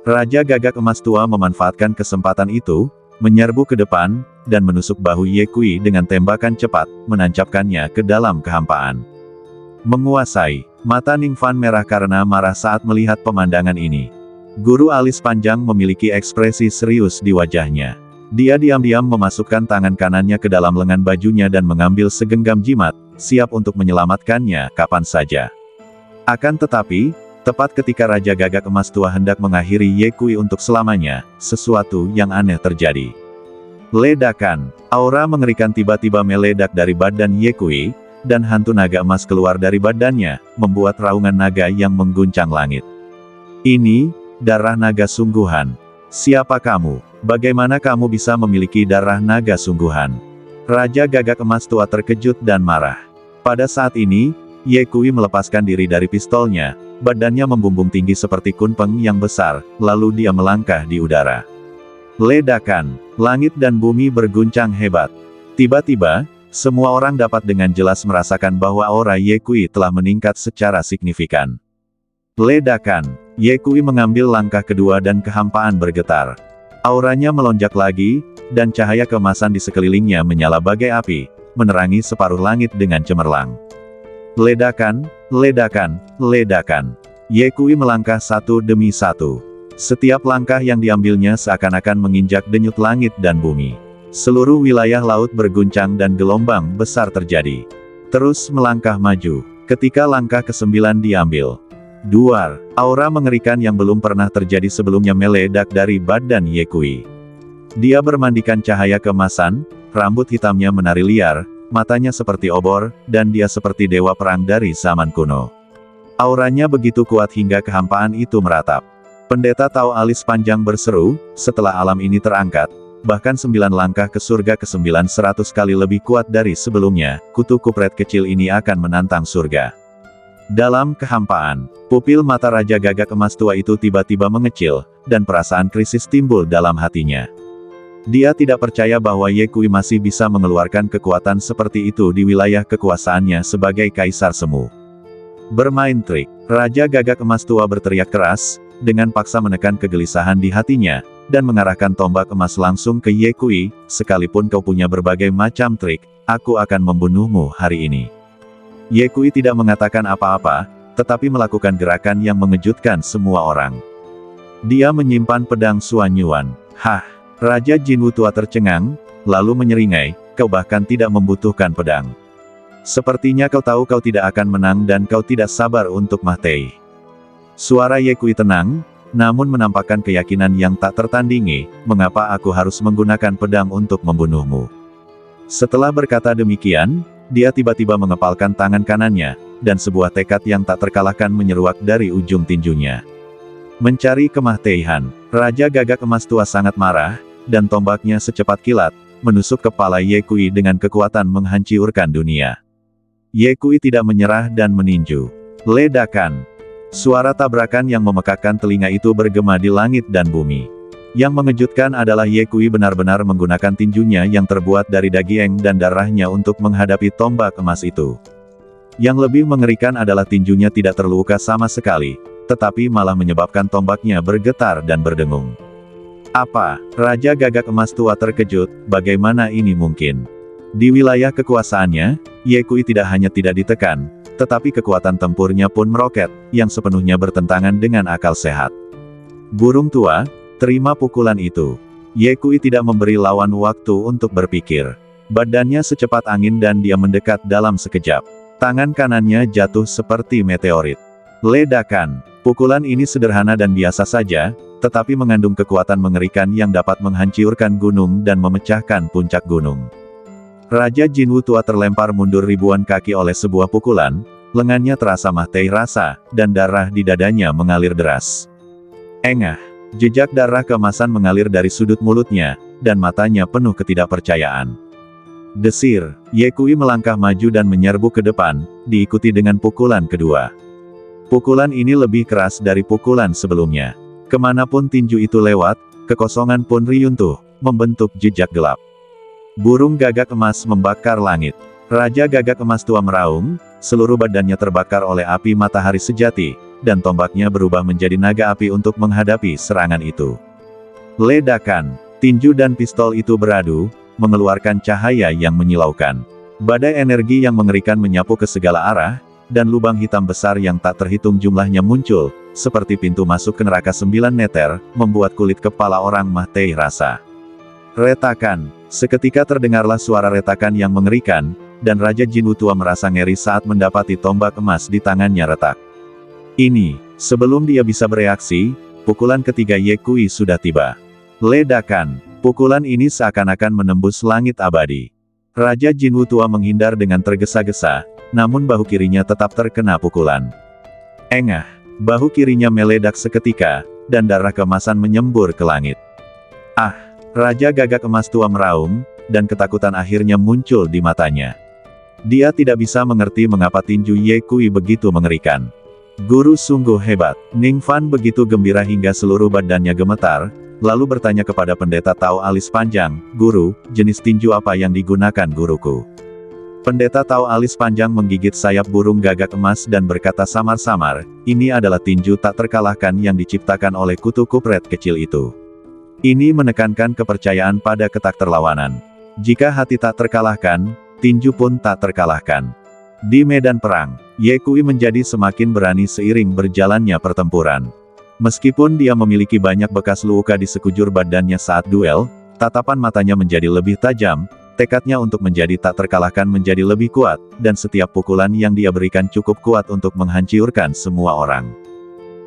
Speaker 1: Raja Gagak Emas Tua memanfaatkan kesempatan itu, menyerbu ke depan, dan menusuk bahu Ye Kui dengan tembakan cepat, menancapkannya ke dalam kehampaan. Menguasai. Mata Ning Fan merah karena marah saat melihat pemandangan ini. Guru alis panjang memiliki ekspresi serius di wajahnya. Dia diam-diam memasukkan tangan kanannya ke dalam lengan bajunya dan mengambil segenggam jimat, siap untuk menyelamatkannya kapan saja. Akan tetapi, tepat ketika Raja Gagak Emas Tua hendak mengakhiri Ye Kui untuk selamanya, sesuatu yang aneh terjadi. Ledakan. Aura mengerikan tiba-tiba meledak dari badan Ye Kui, dan hantu naga emas keluar dari badannya, membuat raungan naga yang mengguncang langit. Ini, darah naga sungguhan. Siapa kamu? Bagaimana kamu bisa memiliki darah naga sungguhan? Raja Gagak Emas Tua terkejut dan marah. Pada saat ini, Ye Kui melepaskan diri dari pistolnya, badannya membumbung tinggi seperti kunpeng yang besar, lalu dia melangkah di udara. Ledakan. Langit dan bumi berguncang hebat. Tiba-tiba, semua orang dapat dengan jelas merasakan bahwa aura Ye Kui telah meningkat secara signifikan. Ledakan. Ye Kui mengambil langkah kedua dan kehampaan bergetar. Auranya melonjak lagi, dan cahaya keemasan di sekelilingnya menyala bagai api, menerangi separuh langit dengan cemerlang. Ledakan, ledakan, ledakan. Ye Kui melangkah satu demi satu. Setiap langkah yang diambilnya seakan-akan menginjak denyut langit dan bumi. Seluruh wilayah laut berguncang dan gelombang besar terjadi. Terus melangkah maju. Ketika langkah ke-9 diambil, duar, aura mengerikan yang belum pernah terjadi sebelumnya meledak dari badan Ye Kui. Dia bermandikan cahaya keemasan, rambut hitamnya menari liar, matanya seperti obor, dan dia seperti dewa perang dari zaman kuno. Auranya begitu kuat hingga kehampaan itu meratap. Pendeta Tao alis panjang berseru, setelah alam ini terangkat, bahkan 9 langkah ke surga ke-9 100 kali lebih kuat dari sebelumnya, kutu kupret kecil ini akan menantang surga. Dalam kehampaan, pupil mata Raja Gagak Emas Tua itu tiba-tiba mengecil, dan perasaan krisis timbul dalam hatinya. Dia tidak percaya bahwa Ye Kui masih bisa mengeluarkan kekuatan seperti itu di wilayah kekuasaannya sebagai Kaisar Semu. Bermain trik. Raja Gagak Emas Tua berteriak keras, dengan paksa menekan kegelisahan di hatinya, dan mengarahkan tombak emas langsung ke Ye Kui, sekalipun kau punya berbagai macam trik, aku akan membunuhmu hari ini. Ye Kui tidak mengatakan apa-apa, tetapi melakukan gerakan yang mengejutkan semua orang. Dia menyimpan pedang Xuan Yuan. Hah! Raja Jinwu Tua tercengang, lalu menyeringai, kau bahkan tidak membutuhkan pedang. Sepertinya kau tahu kau tidak akan menang dan kau tidak sabar untuk mati. Suara Ye Kui tenang, namun menampakkan keyakinan yang tak tertandingi, mengapa aku harus menggunakan pedang untuk membunuhmu. Setelah berkata demikian, dia tiba-tiba mengepalkan tangan kanannya, dan sebuah tekad yang tak terkalahkan menyeruak dari ujung tinjunya. Mencari kematian. Raja Gagak Emas Tua sangat marah, dan tombaknya secepat kilat, menusuk kepala Ye Kui dengan kekuatan menghancurkan dunia. Ye Kui tidak menyerah dan meninju. Ledakan. Suara tabrakan yang memekakkan telinga itu bergema di langit dan bumi. Yang mengejutkan adalah Ye Kui benar-benar menggunakan tinjunya yang terbuat dari daging dan darahnya untuk menghadapi tombak emas itu. Yang lebih mengerikan adalah tinjunya tidak terluka sama sekali, tetapi malah menyebabkan tombaknya bergetar dan berdengung. Apa? Raja Gagak Emas Tua terkejut, bagaimana ini mungkin? Di wilayah kekuasaannya, Ye Kui tidak hanya tidak ditekan, tetapi kekuatan tempurnya pun meroket, yang sepenuhnya bertentangan dengan akal sehat. Burung tua, terima pukulan itu. Ye Kui tidak memberi lawan waktu untuk berpikir. Badannya secepat angin dan dia mendekat dalam sekejap. Tangan kanannya jatuh seperti meteorit. Ledakan. Pukulan ini sederhana dan biasa saja, tetapi mengandung kekuatan mengerikan yang dapat menghancurkan gunung dan memecahkan puncak gunung. Raja Jinwu Tua terlempar mundur ribuan kaki oleh sebuah pukulan, lengannya terasa mati rasa, dan darah di dadanya mengalir deras. Engah. Jejak darah keemasan mengalir dari sudut mulutnya, dan matanya penuh ketidakpercayaan. Desir. Ye Kui melangkah maju dan menyerbu ke depan, diikuti dengan pukulan kedua. Pukulan ini lebih keras dari pukulan sebelumnya. Kemanapun tinju itu lewat, kekosongan pun riyuntuh, membentuk jejak gelap. Burung gagak emas membakar langit. Raja Gagak Emas Tua meraung, seluruh badannya terbakar oleh api matahari sejati, dan tombaknya berubah menjadi naga api untuk menghadapi serangan itu. Ledakan, tinju dan pistol itu beradu, mengeluarkan cahaya yang menyilaukan. Badai energi yang mengerikan menyapu ke segala arah, dan lubang hitam besar yang tak terhitung jumlahnya muncul, seperti pintu masuk ke neraka 9 meter, membuat kulit kepala orang mati rasa. Retakan, seketika terdengarlah suara retakan yang mengerikan, dan Raja Jinwu Tua merasa ngeri saat mendapati tombak emas di tangannya retak. Ini, sebelum dia bisa bereaksi, pukulan ketiga Ye Kui sudah tiba. Ledakan, pukulan ini seakan-akan menembus langit abadi. Raja Jinwu Tua menghindar dengan tergesa-gesa, namun bahu kirinya tetap terkena pukulan. Engah, bahu kirinya meledak seketika, dan darah keemasan menyembur ke langit. Ah, Raja Gagak Emas Tua meraung, dan ketakutan akhirnya muncul di matanya. Dia tidak bisa mengerti mengapa tinju Ye Kui begitu mengerikan. Guru sungguh hebat. Ning Fan begitu gembira hingga seluruh badannya gemetar, lalu bertanya kepada pendeta Tao Alis Panjang, "Guru, jenis tinju apa yang digunakan guruku?" Pendeta Tao Alis Panjang menggigit sayap burung gagak emas dan berkata samar-samar, "Ini adalah tinju tak terkalahkan yang diciptakan oleh kutu kupret kecil itu." Ini menekankan kepercayaan pada ketakterlawanan. Jika hati tak terkalahkan, tinju pun tak terkalahkan. Di medan perang, Ye Kui menjadi semakin berani seiring berjalannya pertempuran. Meskipun dia memiliki banyak bekas luka di sekujur badannya saat duel, tatapan matanya menjadi lebih tajam, tekadnya untuk menjadi tak terkalahkan menjadi lebih kuat, dan setiap pukulan yang dia berikan cukup kuat untuk menghancurkan semua orang.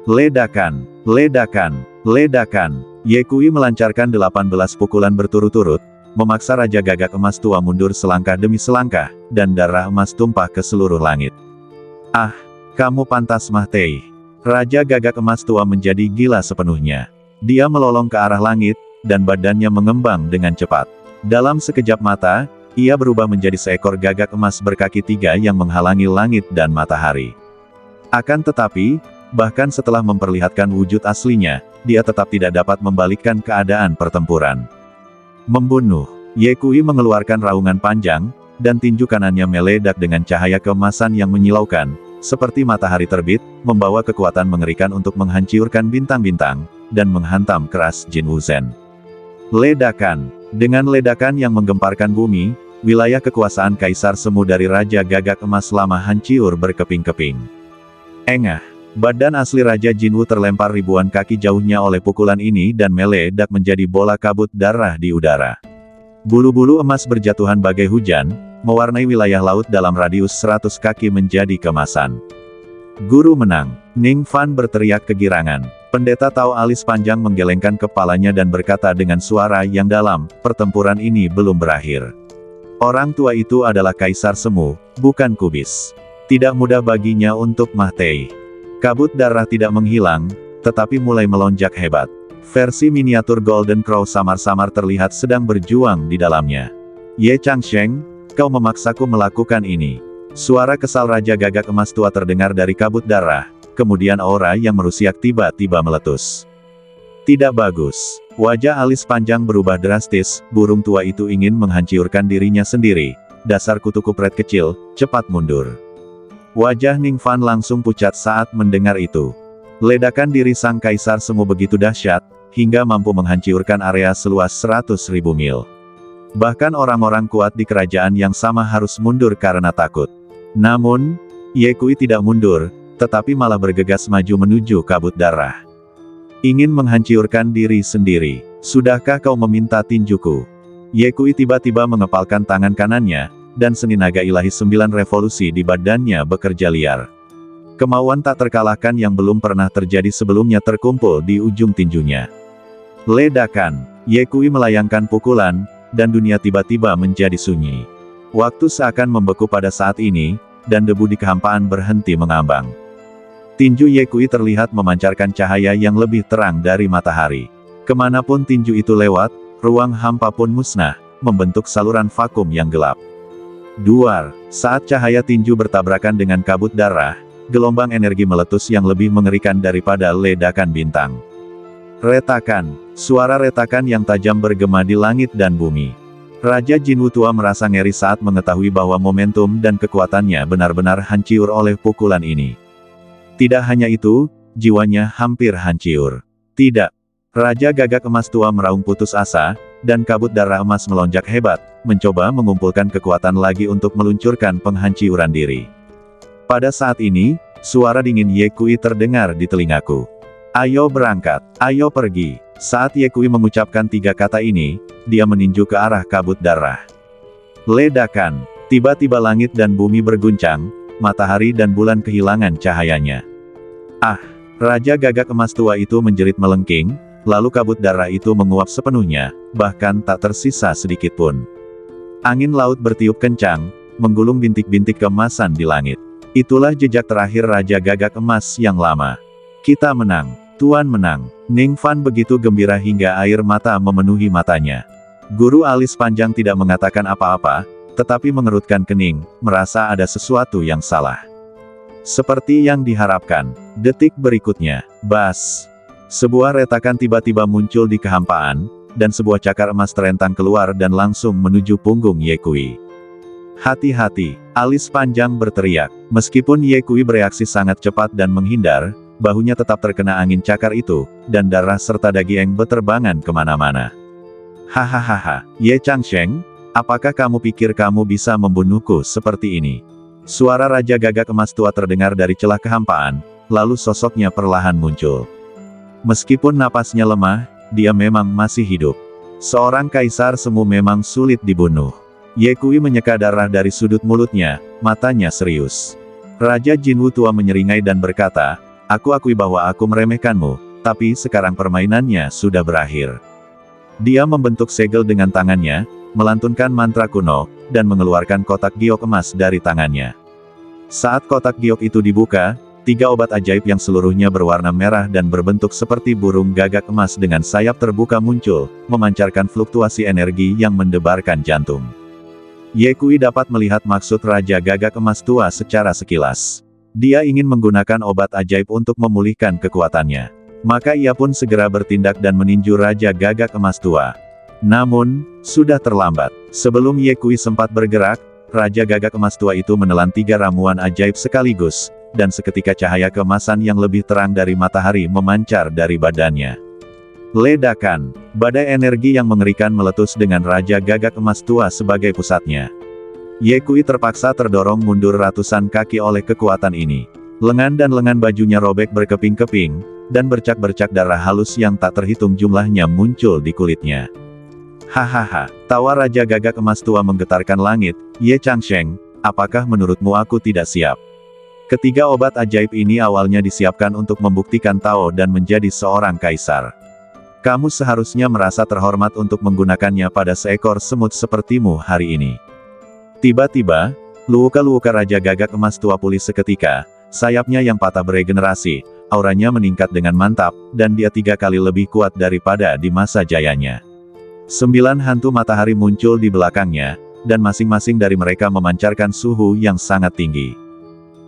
Speaker 1: Ledakan, ledakan, ledakan. Ye Kui melancarkan 18 pukulan berturut-turut, memaksa Raja Gagak Emas Tua mundur selangkah demi selangkah, dan darah emas tumpah ke seluruh langit. Ah, kamu pantas mati. Raja Gagak Emas Tua menjadi gila sepenuhnya. Dia melolong ke arah langit, dan badannya mengembang dengan cepat. Dalam sekejap mata, ia berubah menjadi seekor gagak emas berkaki 3 yang menghalangi langit dan matahari. Akan tetapi, bahkan setelah memperlihatkan wujud aslinya, dia tetap tidak dapat membalikkan keadaan pertempuran. Membunuh. Ye Kui mengeluarkan raungan panjang, dan tinju kanannya meledak dengan cahaya keemasan yang menyilaukan, seperti matahari terbit, membawa kekuatan mengerikan untuk menghancurkan bintang-bintang, dan menghantam keras Jin Wuzhen. Ledakan. Dengan ledakan yang menggemparkan bumi, wilayah kekuasaan Kaisar Semu dari Raja Gagak Emas lama hancur berkeping-keping. Engah. Badan asli Raja Jinwu terlempar ribuan kaki jauhnya oleh pukulan ini dan meledak menjadi bola kabut darah di udara. Bulu-bulu emas berjatuhan bagai hujan, mewarnai wilayah laut dalam radius 100 kaki menjadi kemasan. Guru menang. Ning Fan berteriak kegirangan. Pendeta Tao Alis Panjang menggelengkan kepalanya dan berkata dengan suara yang dalam, "Pertempuran ini belum berakhir. Orang tua itu adalah Kaisar Semu, bukan kubis. Tidak mudah baginya untuk mati." Kabut darah tidak menghilang, tetapi mulai melonjak hebat. Versi miniatur Golden Crow samar-samar terlihat sedang berjuang di dalamnya. "Ye Changsheng, kau memaksaku melakukan ini." Suara kesal Raja Gagak Emas Tua terdengar dari kabut darah, kemudian aura yang merusiak tiba-tiba meletus. Tidak bagus. Wajah Alis Panjang berubah drastis, burung tua itu ingin menghancurkan dirinya sendiri. "Dasar kutu kupret kecil, cepat mundur." Wajah Ning Fan langsung pucat saat mendengar itu. Ledakan diri sang Kaisar Semu begitu dahsyat, hingga mampu menghancurkan area seluas 100.000 mil. Bahkan orang-orang kuat di kerajaan yang sama harus mundur karena takut. Namun, Ye Kui tidak mundur, tetapi malah bergegas maju menuju kabut darah. Ingin menghancurkan diri sendiri. "Sudahkah kau meminta tinjuku?" Ye Kui tiba-tiba mengepalkan tangan kanannya, dan seni naga ilahi 9 revolusi di badannya bekerja liar. Kemauan tak terkalahkan yang belum pernah terjadi sebelumnya terkumpul di ujung tinjunya. Ledakan. Ye Kui melayangkan pukulan, dan dunia tiba-tiba menjadi sunyi. Waktu seakan membeku pada saat ini, dan debu di kehampaan berhenti mengambang. Tinju Ye Kui terlihat memancarkan cahaya yang lebih terang dari matahari. Kemanapun tinju itu lewat, ruang hampa pun musnah, membentuk saluran vakum yang gelap. Duar. Saat cahaya tinju bertabrakan dengan kabut darah, gelombang energi meletus yang lebih mengerikan daripada ledakan bintang. Retakan. Suara retakan yang tajam bergema di langit dan bumi. Raja Jinwu tua merasa ngeri saat mengetahui bahwa momentum dan kekuatannya benar-benar hancur oleh pukulan ini. Tidak hanya itu, jiwanya hampir hancur. Tidak. Raja Gagak Emas tua meraung putus asa, dan kabut darah emas melonjak hebat, mencoba mengumpulkan kekuatan lagi untuk meluncurkan penghancuran diri. Pada saat ini, suara dingin Ye Kui terdengar di telingaku. Ayo berangkat, ayo pergi. Saat Ye Kui mengucapkan 3 kata ini, dia meninju ke arah kabut darah. Ledakan. Tiba-tiba langit dan bumi berguncang, matahari dan bulan kehilangan cahayanya. Ah! Raja Gagak Emas tua itu menjerit melengking, lalu kabut darah itu menguap sepenuhnya, bahkan tak tersisa sedikit pun. Angin laut bertiup kencang, menggulung bintik-bintik keemasan di langit. Itulah jejak terakhir Raja Gagak Emas yang lama. Kita menang. Tuan menang. Ning Fan begitu gembira hingga air mata memenuhi matanya. Guru alis panjang tidak mengatakan apa-apa, tetapi mengerutkan kening, merasa ada sesuatu yang salah. Seperti yang diharapkan. Detik berikutnya, bas. Sebuah retakan tiba-tiba muncul di kehampaan, dan sebuah cakar emas terentang keluar dan langsung menuju punggung Ye Kui. Hati-hati, alis panjang berteriak. Meskipun Ye Kui bereaksi sangat cepat dan menghindar, bahunya tetap terkena angin cakar itu, dan darah serta daging berterbangan kemana-mana. Hahaha, Ye Changsheng, apakah kamu pikir kamu bisa membunuhku seperti ini? Suara Raja Gagak Emas tua terdengar dari celah kehampaan, lalu sosoknya perlahan muncul. Meskipun napasnya lemah, dia memang masih hidup. Seorang kaisar semu memang sulit dibunuh. Ye Kui menyeka darah dari sudut mulutnya, matanya serius. Raja Jinwu tua menyeringai dan berkata, aku akui bahwa aku meremehkanmu, tapi sekarang permainannya sudah berakhir. Dia membentuk segel dengan tangannya, melantunkan mantra kuno, dan mengeluarkan kotak giok emas dari tangannya. Saat kotak giok itu dibuka, 3 obat ajaib yang seluruhnya berwarna merah dan berbentuk seperti burung gagak emas dengan sayap terbuka muncul, memancarkan fluktuasi energi yang mendebarkan jantung. Ye Kui dapat melihat maksud Raja Gagak Emas tua secara sekilas. Dia ingin menggunakan obat ajaib untuk memulihkan kekuatannya. Maka ia pun segera bertindak dan meninju Raja Gagak Emas tua. Namun, sudah terlambat. Sebelum Ye Kui sempat bergerak, Raja Gagak Emas tua itu menelan 3 ramuan ajaib sekaligus, dan seketika cahaya keemasan yang lebih terang dari matahari memancar dari badannya. Ledakan. Badai energi yang mengerikan meletus dengan Raja Gagak Emas tua sebagai pusatnya. Ye Kui terpaksa terdorong mundur ratusan kaki oleh kekuatan ini. Lengan dan lengan bajunya robek berkeping-keping, dan bercak-bercak darah halus yang tak terhitung jumlahnya muncul di kulitnya. Hahaha, tawa Raja Gagak Emas tua menggetarkan langit. Ye Changsheng, apakah menurutmu aku tidak siap? Ketiga obat ajaib ini awalnya disiapkan untuk membuktikan Tao dan menjadi seorang kaisar. Kamu seharusnya merasa terhormat untuk menggunakannya pada seekor semut sepertimu hari ini. Tiba-tiba, luka-luka Raja Gagak Emas tua pulih seketika, sayapnya yang patah beregenerasi, auranya meningkat dengan mantap, dan dia 3 kali lebih kuat daripada di masa jayanya. 9 hantu matahari muncul di belakangnya, dan masing-masing dari mereka memancarkan suhu yang sangat tinggi.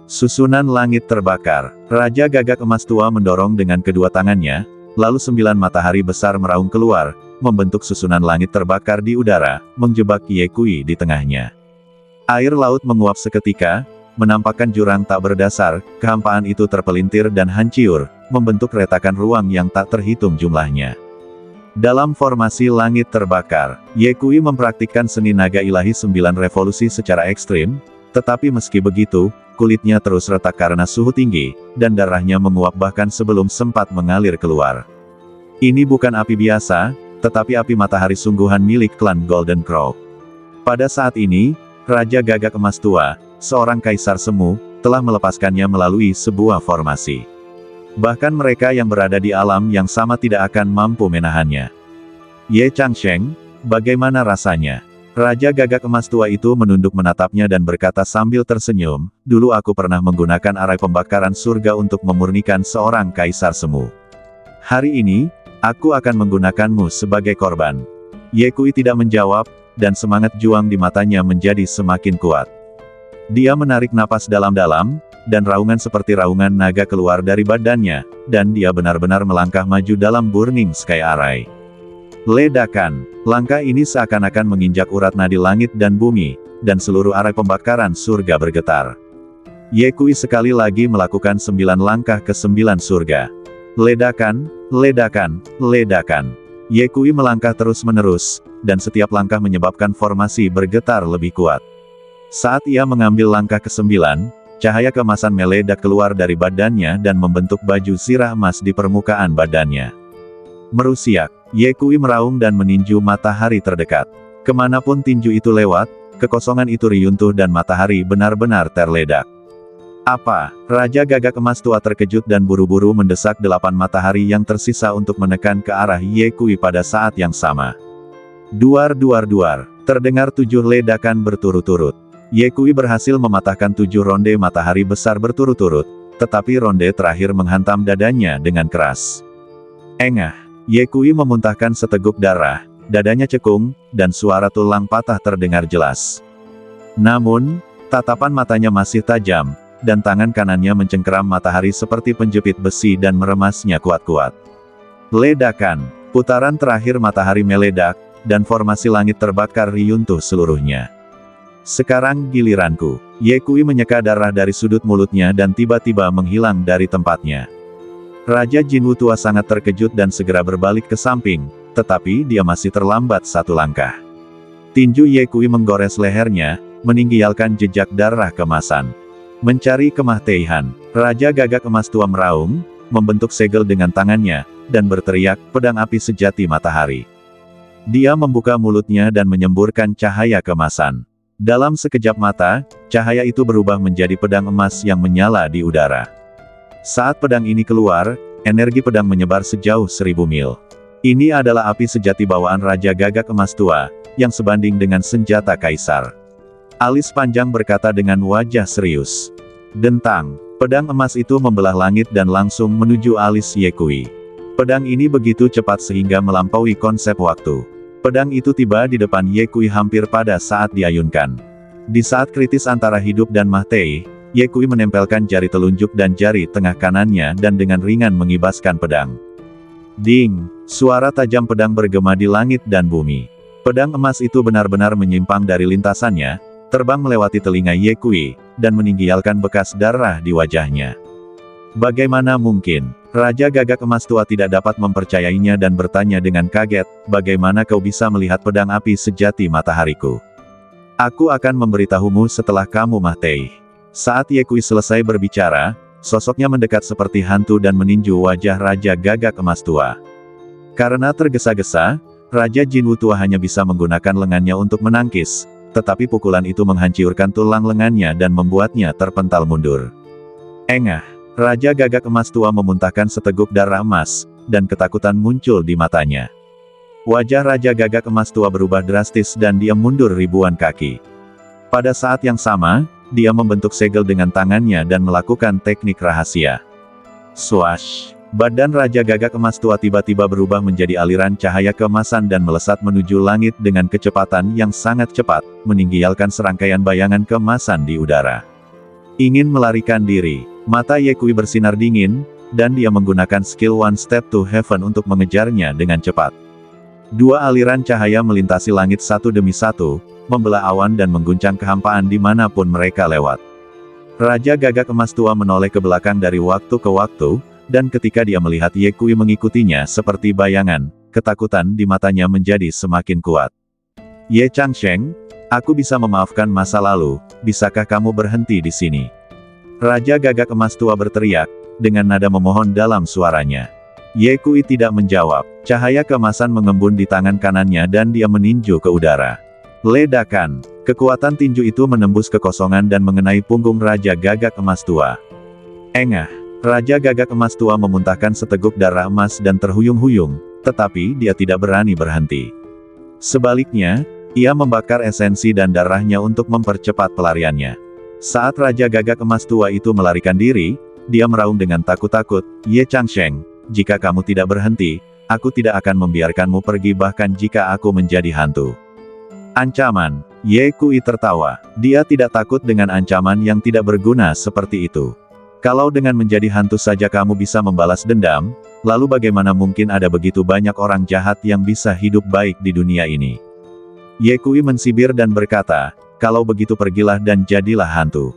Speaker 1: Susunan langit terbakar. Raja Gagak Emas tua mendorong dengan kedua tangannya, lalu 9 matahari besar meraung keluar, membentuk susunan langit terbakar di udara, menjebak Ye Kui di tengahnya. Air laut menguap seketika, menampakkan jurang tak berdasar, kehampaan itu terpelintir dan hancur, membentuk retakan ruang yang tak terhitung jumlahnya. Dalam formasi langit terbakar, Ye Kui mempraktikkan seni naga ilahi 9 revolusi secara ekstrim, tetapi meski begitu, kulitnya terus retak karena suhu tinggi, dan darahnya menguap bahkan sebelum sempat mengalir keluar. Ini bukan api biasa, tetapi api matahari sungguhan milik klan Golden Crow. Pada saat ini, Raja Gagak Emas tua, seorang kaisar semu, telah melepaskannya melalui sebuah formasi. Bahkan mereka yang berada di alam yang sama tidak akan mampu menahannya. Ye Changsheng, bagaimana rasanya? Raja Gagak Emas tua itu menunduk menatapnya dan berkata sambil tersenyum, dulu aku pernah menggunakan arai pembakaran surga untuk memurnikan seorang kaisar semu. Hari ini, aku akan menggunakanmu sebagai korban. Ye Kui tidak menjawab, dan semangat juang di matanya menjadi semakin kuat. Dia menarik napas dalam-dalam, dan raungan seperti raungan naga keluar dari badannya, dan dia benar-benar melangkah maju dalam Burning Sky Array. Ledakan. Langkah ini seakan-akan menginjak urat nadi langit dan bumi, dan seluruh area pembakaran surga bergetar. Ye Kui sekali lagi melakukan 9 langkah ke 9 surga. Ledakan, ledakan, ledakan. Ye Kui melangkah terus-menerus, dan setiap langkah menyebabkan formasi bergetar lebih kuat. Saat ia mengambil langkah ke-9, cahaya keemasan meledak keluar dari badannya dan membentuk baju zirah emas di permukaan badannya. Merusiak, Ye Kui meraung dan meninju matahari terdekat. Kemanapun tinju itu lewat, kekosongan itu runtuh dan matahari benar-benar terledak. Apa? Raja Gagak Emas Tua terkejut dan buru-buru mendesak 8 matahari yang tersisa untuk menekan ke arah Ye Kui pada saat yang sama. Duar duar duar, terdengar 7 ledakan berturut-turut. Ye Kui berhasil mematahkan 7 ronde matahari besar berturut-turut, tetapi ronde terakhir menghantam dadanya dengan keras. Engah! Ye Kui memuntahkan seteguk darah, dadanya cekung, dan suara tulang patah terdengar jelas. Namun, tatapan matanya masih tajam, dan tangan kanannya mencengkeram matahari seperti penjepit besi dan meremasnya kuat-kuat. Ledakan, putaran terakhir matahari meledak, dan formasi langit terbakar runtuh seluruhnya. Sekarang giliranku. Ye Kui menyeka darah dari sudut mulutnya dan tiba-tiba menghilang dari tempatnya. Raja Jinwu Tua sangat terkejut dan segera berbalik ke samping, tetapi dia masih terlambat 1 langkah. Tinju Ye Kui menggores lehernya, meninggalkan jejak darah kemasan. Mencari kemah Teihan, Raja Gagak Emas Tua meraung, membentuk segel dengan tangannya, dan berteriak, pedang api sejati matahari. Dia membuka mulutnya dan menyemburkan cahaya kemasan. Dalam sekejap mata, cahaya itu berubah menjadi pedang emas yang menyala di udara. Saat pedang ini keluar, energi pedang menyebar sejauh 1000 mil. Ini adalah api sejati bawaan Raja Gagak Emas Tua, yang sebanding dengan senjata kaisar. Alis panjang berkata dengan wajah serius. Dentang, pedang emas itu membelah langit dan langsung menuju alis Ye Kui. Pedang ini begitu cepat sehingga melampaui konsep waktu. Pedang itu tiba di depan Ye Kui hampir pada saat diayunkan. Di saat kritis antara hidup dan mati, Ye Kui menempelkan jari telunjuk dan jari tengah kanannya dan dengan ringan mengibaskan pedang. Ding! Suara tajam pedang bergema di langit dan bumi. Pedang emas itu benar-benar menyimpang dari lintasannya, terbang melewati telinga Ye Kui, dan meninggalkan bekas darah di wajahnya. Bagaimana mungkin? Raja Gagak Emas Tua tidak dapat mempercayainya dan bertanya dengan kaget, bagaimana kau bisa melihat pedang api sejati matahariku? Aku akan memberitahumu setelah kamu mati. Saat Ye Kui selesai berbicara, sosoknya mendekat seperti hantu dan meninju wajah Raja Gagak Emas Tua. Karena tergesa-gesa, Raja Jinwu Tua hanya bisa menggunakan lengannya untuk menangkis, tetapi pukulan itu menghancurkan tulang lengannya dan membuatnya terpental mundur. Engah! Raja Gagak Emas Tua memuntahkan seteguk darah emas, dan ketakutan muncul di matanya. Wajah Raja Gagak Emas Tua berubah drastis dan dia mundur ribuan kaki. Pada saat yang sama, dia membentuk segel dengan tangannya dan melakukan teknik rahasia. Swash! Badan Raja Gagak Emas Tua tiba-tiba berubah menjadi aliran cahaya keemasan dan melesat menuju langit dengan kecepatan yang sangat cepat, meninggalkan serangkaian bayangan keemasan di udara. Ingin melarikan diri, mata Ye Kui bersinar dingin, dan dia menggunakan skill One Step to Heaven untuk mengejarnya dengan cepat. 2 aliran cahaya melintasi langit satu demi satu, membelah awan dan mengguncang kehampaan dimanapun mereka lewat. Raja Gagak Emas Tua menoleh ke belakang dari waktu ke waktu, dan ketika dia melihat Ye Kui mengikutinya seperti bayangan, ketakutan di matanya menjadi semakin kuat. Ye Changsheng, aku bisa memaafkan masa lalu, bisakah kamu berhenti di sini? Raja Gagak Emas Tua berteriak, dengan nada memohon dalam suaranya. Ye Kui tidak menjawab, cahaya keemasan mengembun di tangan kanannya dan dia meninju ke udara. Ledakan, kekuatan tinju itu menembus kekosongan dan mengenai punggung Raja Gagak Emas Tua. Engah! Raja Gagak Emas Tua memuntahkan seteguk darah emas dan terhuyung-huyung, tetapi dia tidak berani berhenti. Sebaliknya, ia membakar esensi dan darahnya untuk mempercepat pelariannya. Saat Raja Gagak Emas Tua itu melarikan diri, dia meraung dengan takut-takut, Ye Changsheng, jika kamu tidak berhenti, aku tidak akan membiarkanmu pergi bahkan jika aku menjadi hantu. Ancaman. Ye Kui tertawa. Dia tidak takut dengan ancaman yang tidak berguna seperti itu. Kalau dengan menjadi hantu saja kamu bisa membalas dendam, lalu bagaimana mungkin ada begitu banyak orang jahat yang bisa hidup baik di dunia ini? Ye Kui mensibir dan berkata, kalau begitu pergilah dan jadilah hantu.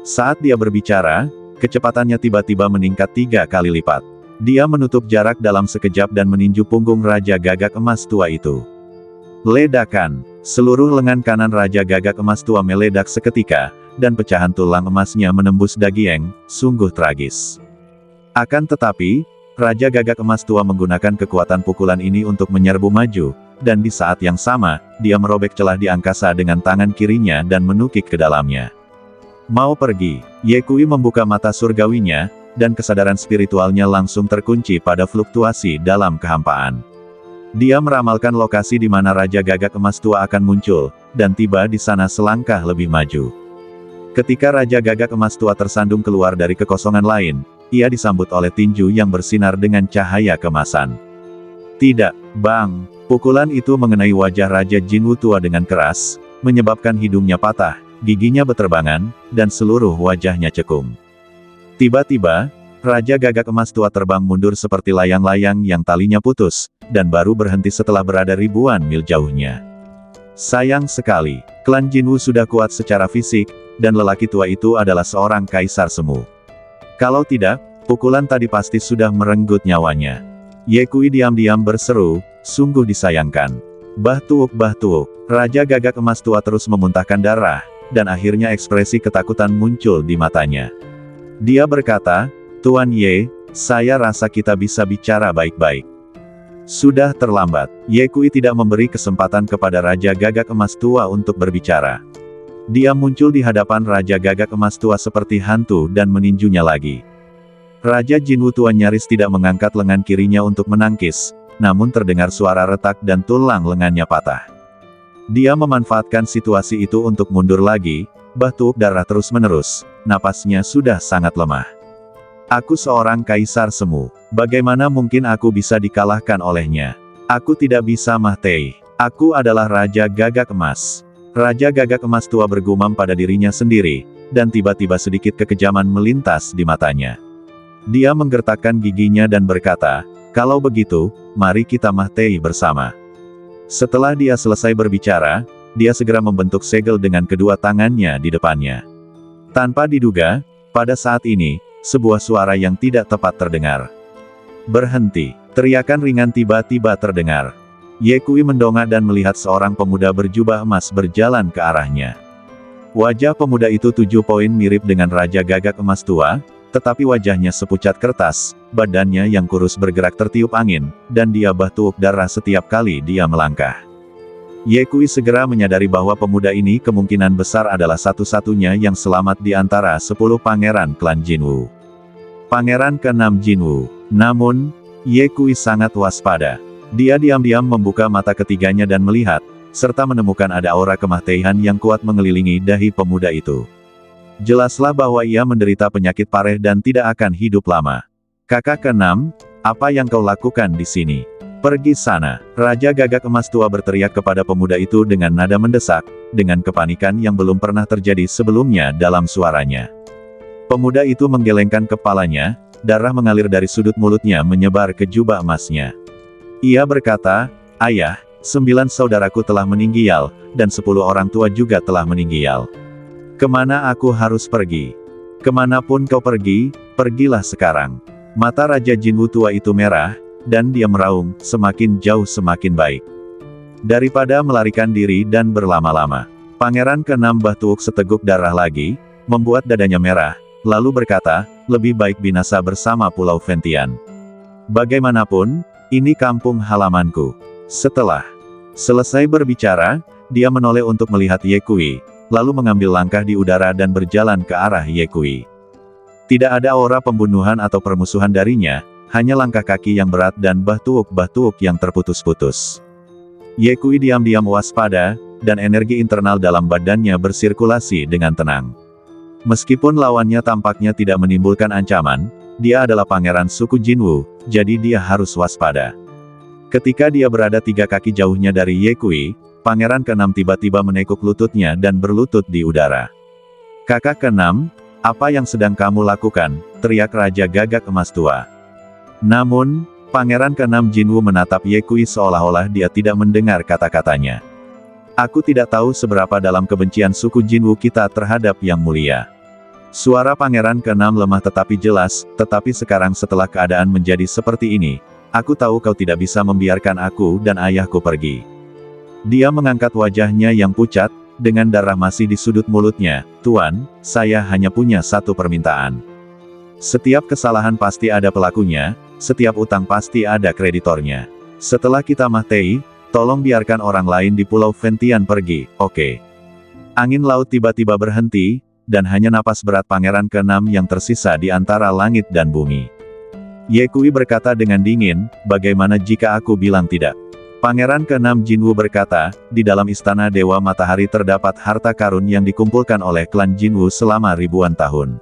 Speaker 1: Saat dia berbicara, kecepatannya tiba-tiba meningkat 3 kali lipat. Dia menutup jarak dalam sekejap dan meninju punggung Raja Gagak Emas Tua itu. Ledakan! Seluruh lengan kanan Raja Gagak Emas Tua meledak seketika, dan pecahan tulang emasnya menembus daging, sungguh tragis. Akan tetapi, Raja Gagak Emas Tua menggunakan kekuatan pukulan ini untuk menyerbu maju, dan di saat yang sama, dia merobek celah di angkasa dengan tangan kirinya dan menukik ke dalamnya. Mau pergi, Ye Kui membuka mata surgawinya, dan kesadaran spiritualnya langsung terkunci pada fluktuasi dalam kehampaan. Dia meramalkan lokasi di mana Raja Gagak Emas Tua akan muncul, dan tiba di sana selangkah lebih maju. Ketika Raja Gagak Emas Tua tersandung keluar dari kekosongan lain, ia disambut oleh tinju yang bersinar dengan cahaya kemasan. Tidak, Bang! Pukulan itu mengenai wajah Raja Jinwu Tua dengan keras, menyebabkan hidungnya patah, giginya beterbangan, dan seluruh wajahnya cekung. Tiba-tiba, Raja Gagak Emas Tua terbang mundur seperti layang-layang yang talinya putus, dan baru berhenti setelah berada ribuan mil jauhnya. Sayang sekali, klan Jinwu sudah kuat secara fisik, dan lelaki tua itu adalah seorang kaisar semu. Kalau tidak, pukulan tadi pasti sudah merenggut nyawanya. Ye Kui diam-diam berseru, sungguh disayangkan. Bah tuuk, Raja Gagak Emas Tua terus memuntahkan darah, dan akhirnya ekspresi ketakutan muncul di matanya. Dia berkata, Tuan Ye, saya rasa kita bisa bicara baik-baik. Sudah terlambat. Ye Kui tidak memberi kesempatan kepada Raja Gagak Emas Tua untuk berbicara. Dia muncul di hadapan Raja Gagak Emas Tua seperti hantu dan meninjunya lagi. Raja Jinwu Tua nyaris tidak mengangkat lengan kirinya untuk menangkis, namun terdengar suara retak dan tulang lengannya patah. Dia memanfaatkan situasi itu untuk mundur lagi, batuk darah terus-menerus, napasnya sudah sangat lemah. Aku seorang kaisar semu, bagaimana mungkin aku bisa dikalahkan olehnya? Aku tidak bisa Mahtei. Aku adalah Raja Gagak Emas. Raja Gagak Emas Tua bergumam pada dirinya sendiri, dan tiba-tiba sedikit kekejaman melintas di matanya. Dia menggertakkan giginya dan berkata, kalau begitu, mari kita Mahtei bersama. Setelah dia selesai berbicara, dia segera membentuk segel dengan kedua tangannya di depannya. Tanpa diduga, pada saat ini, sebuah suara yang tidak tepat terdengar. Berhenti! Teriakan ringan tiba-tiba terdengar. Ye Kui mendongak dan melihat seorang pemuda berjubah emas berjalan ke arahnya. Wajah pemuda itu 7 poin mirip dengan Raja Gagak Emas Tua, tetapi wajahnya sepucat kertas, badannya yang kurus bergerak tertiup angin, dan dia batuk darah setiap kali dia melangkah. Ye Kui segera menyadari bahwa pemuda ini kemungkinan besar adalah satu-satunya yang selamat di antara 10 pangeran klan Jinwu. Pangeran ke-6 Jinwu. Namun, Ye Kui sangat waspada. Dia diam-diam membuka mata ketiganya dan melihat, serta menemukan ada aura kemahteihan yang kuat mengelilingi dahi pemuda itu. Jelaslah bahwa ia menderita penyakit pareh dan tidak akan hidup lama. Kakak ke-6, apa yang kau lakukan di sini? Pergi sana. Raja Gagak Emas Tua berteriak kepada pemuda itu dengan nada mendesak, dengan kepanikan yang belum pernah terjadi sebelumnya dalam suaranya. Pemuda itu menggelengkan kepalanya, darah mengalir dari sudut mulutnya menyebar ke jubah emasnya. Ia berkata, Ayah, 9 saudaraku telah meninggal, dan 10 orang tua juga telah meninggal. Kemana aku harus pergi? Kemanapun kau pergi, pergilah sekarang. Mata Raja Jinwu Tua itu merah, dan dia meraung, semakin jauh semakin baik. Daripada melarikan diri dan berlama-lama. Pangeran ke-6 Bahtuuk seteguk darah lagi, membuat dadanya merah, lalu berkata, lebih baik binasa bersama Pulau Ventian. Bagaimanapun, ini kampung halamanku. Setelah selesai berbicara, dia menoleh untuk melihat Ye Kui, lalu mengambil langkah di udara dan berjalan ke arah Ye Kui. Tidak ada aura pembunuhan atau permusuhan darinya, hanya langkah kaki yang berat dan bahtuuk yang terputus-putus. Ye Kui diam-diam waspada, dan energi internal dalam badannya bersirkulasi dengan tenang. Meskipun lawannya tampaknya tidak menimbulkan ancaman, dia adalah pangeran suku Jinwu, jadi dia harus waspada. Ketika dia berada 3 kaki jauhnya dari Ye Kui, Pangeran ke-6 tiba-tiba menekuk lututnya dan berlutut di udara. Kakak ke-6, apa yang sedang kamu lakukan? Teriak Raja Gagak Emas Tua. Namun, Pangeran ke-6 Jinwoo menatap Ye Kui seolah-olah dia tidak mendengar kata-katanya. Aku tidak tahu seberapa dalam kebencian suku Jinwoo kita terhadap Yang Mulia. Suara Pangeran ke-6 lemah tetapi jelas, tetapi sekarang setelah keadaan menjadi seperti ini, aku tahu kau tidak bisa membiarkan aku dan ayahku pergi. Dia mengangkat wajahnya yang pucat, dengan darah masih di sudut mulutnya. Tuan, saya hanya punya satu permintaan. Setiap kesalahan pasti ada pelakunya, setiap utang pasti ada kreditornya. Setelah kita mati, tolong biarkan orang lain di Pulau Ventian pergi, oke? Angin laut tiba-tiba berhenti, dan hanya napas berat Pangeran ke-6 yang tersisa di antara langit dan bumi. Ye Kui berkata dengan dingin, bagaimana jika aku bilang tidak? Pangeran ke-6 Jinwoo berkata, di dalam istana Dewa Matahari terdapat harta karun yang dikumpulkan oleh klan Jinwoo selama ribuan tahun.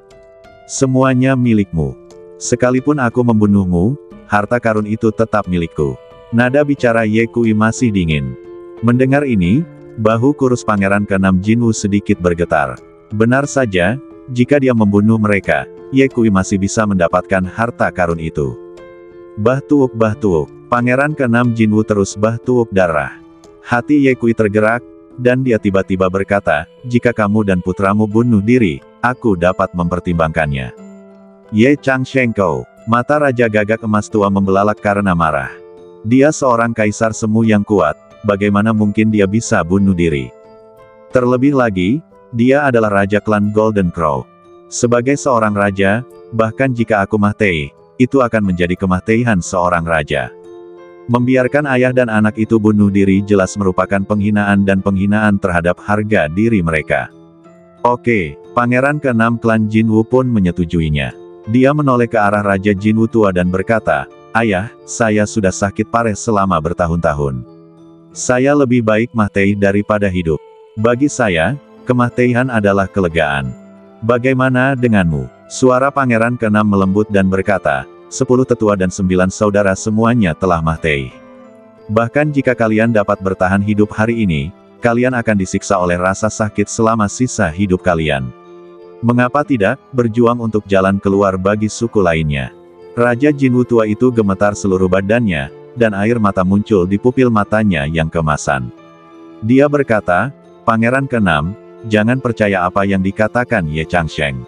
Speaker 1: Semuanya milikmu. Sekalipun aku membunuhmu, harta karun itu tetap milikku. Nada bicara Ye Kui masih dingin. Mendengar ini, bahu kurus Pangeran ke-6 Jinwoo sedikit bergetar. Benar saja, jika dia membunuh mereka, Ye Kui masih bisa mendapatkan harta karun itu. Bah tuuk, Pangeran ke-6 Jinwoo terus bah tuuk darah. Hati Ye Kui tergerak, dan dia tiba-tiba berkata, jika kamu dan putramu bunuh diri, aku dapat mempertimbangkannya. Ye Changshengkou, mata Raja Gagak Emas tua membelalak karena marah. Dia seorang kaisar semu yang kuat, bagaimana mungkin dia bisa bunuh diri? Terlebih lagi, dia adalah raja klan Golden Crow. Sebagai seorang raja, bahkan jika aku mati, itu akan menjadi kematian seorang raja. Membiarkan ayah dan anak itu bunuh diri jelas merupakan penghinaan dan penghinaan terhadap harga diri mereka. Oke, Pangeran ke-6 klan Jinwoo pun menyetujuinya. Dia menoleh ke arah Raja Jinwoo tua dan berkata, ayah, saya sudah sakit parah selama bertahun-tahun. Saya lebih baik mati daripada hidup. Bagi saya, kematian adalah kelegaan. Bagaimana denganmu? Suara Pangeran ke-6 melembut dan berkata, 10 tetua dan 9 saudara semuanya telah mati. Bahkan jika kalian dapat bertahan hidup hari ini, kalian akan disiksa oleh rasa sakit selama sisa hidup kalian. Mengapa tidak, berjuang untuk jalan keluar bagi suku lainnya? Raja Jinwoo tua itu gemetar seluruh badannya, dan air mata muncul di pupil matanya yang kemasan. Dia berkata, Pangeran ke-6, jangan percaya apa yang dikatakan Ye Changsheng.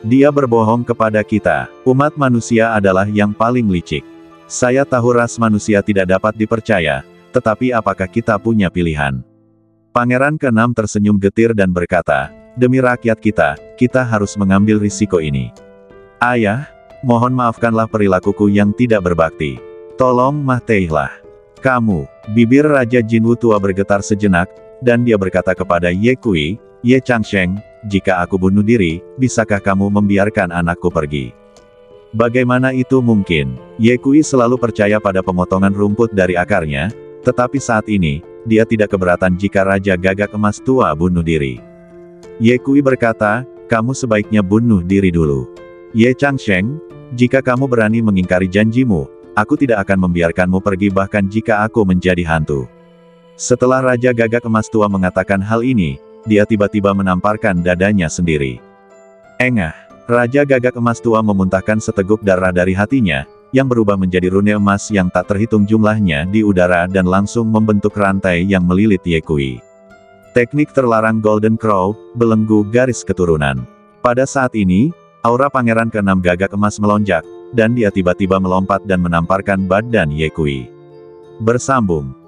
Speaker 1: Dia berbohong kepada kita. Umat manusia adalah yang paling licik. Saya tahu ras manusia tidak dapat dipercaya, tetapi apakah kita punya pilihan? Pangeran ke-6 tersenyum getir dan berkata, demi rakyat kita harus mengambil risiko ini. Ayah, mohon maafkanlah perilakuku yang tidak berbakti. Tolong matilah. Kamu, bibir Raja Jinwoo tua bergetar sejenak, dan dia berkata kepada Ye Kui, Ye Changsheng, jika aku bunuh diri, bisakah kamu membiarkan anakku pergi? Bagaimana itu mungkin? Ye Kui selalu percaya pada pemotongan rumput dari akarnya, tetapi saat ini, dia tidak keberatan jika Raja Gagak Emas tua bunuh diri. Ye Kui berkata, kamu sebaiknya bunuh diri dulu. Ye Changsheng, jika kamu berani mengingkari janjimu, aku tidak akan membiarkanmu pergi bahkan jika aku menjadi hantu. Setelah Raja Gagak Emas tua mengatakan hal ini, dia tiba-tiba menamparkan dadanya sendiri. Engah, Raja Gagak Emas tua memuntahkan seteguk darah dari hatinya, yang berubah menjadi rune emas yang tak terhitung jumlahnya di udara dan langsung membentuk rantai yang melilit Ye Kui. Teknik terlarang Golden Crow, belenggu garis keturunan. Pada saat ini, aura Pangeran ke-6 Gagak Emas melonjak, dan dia tiba-tiba melompat dan menamparkan badan Ye Kui. Bersambung.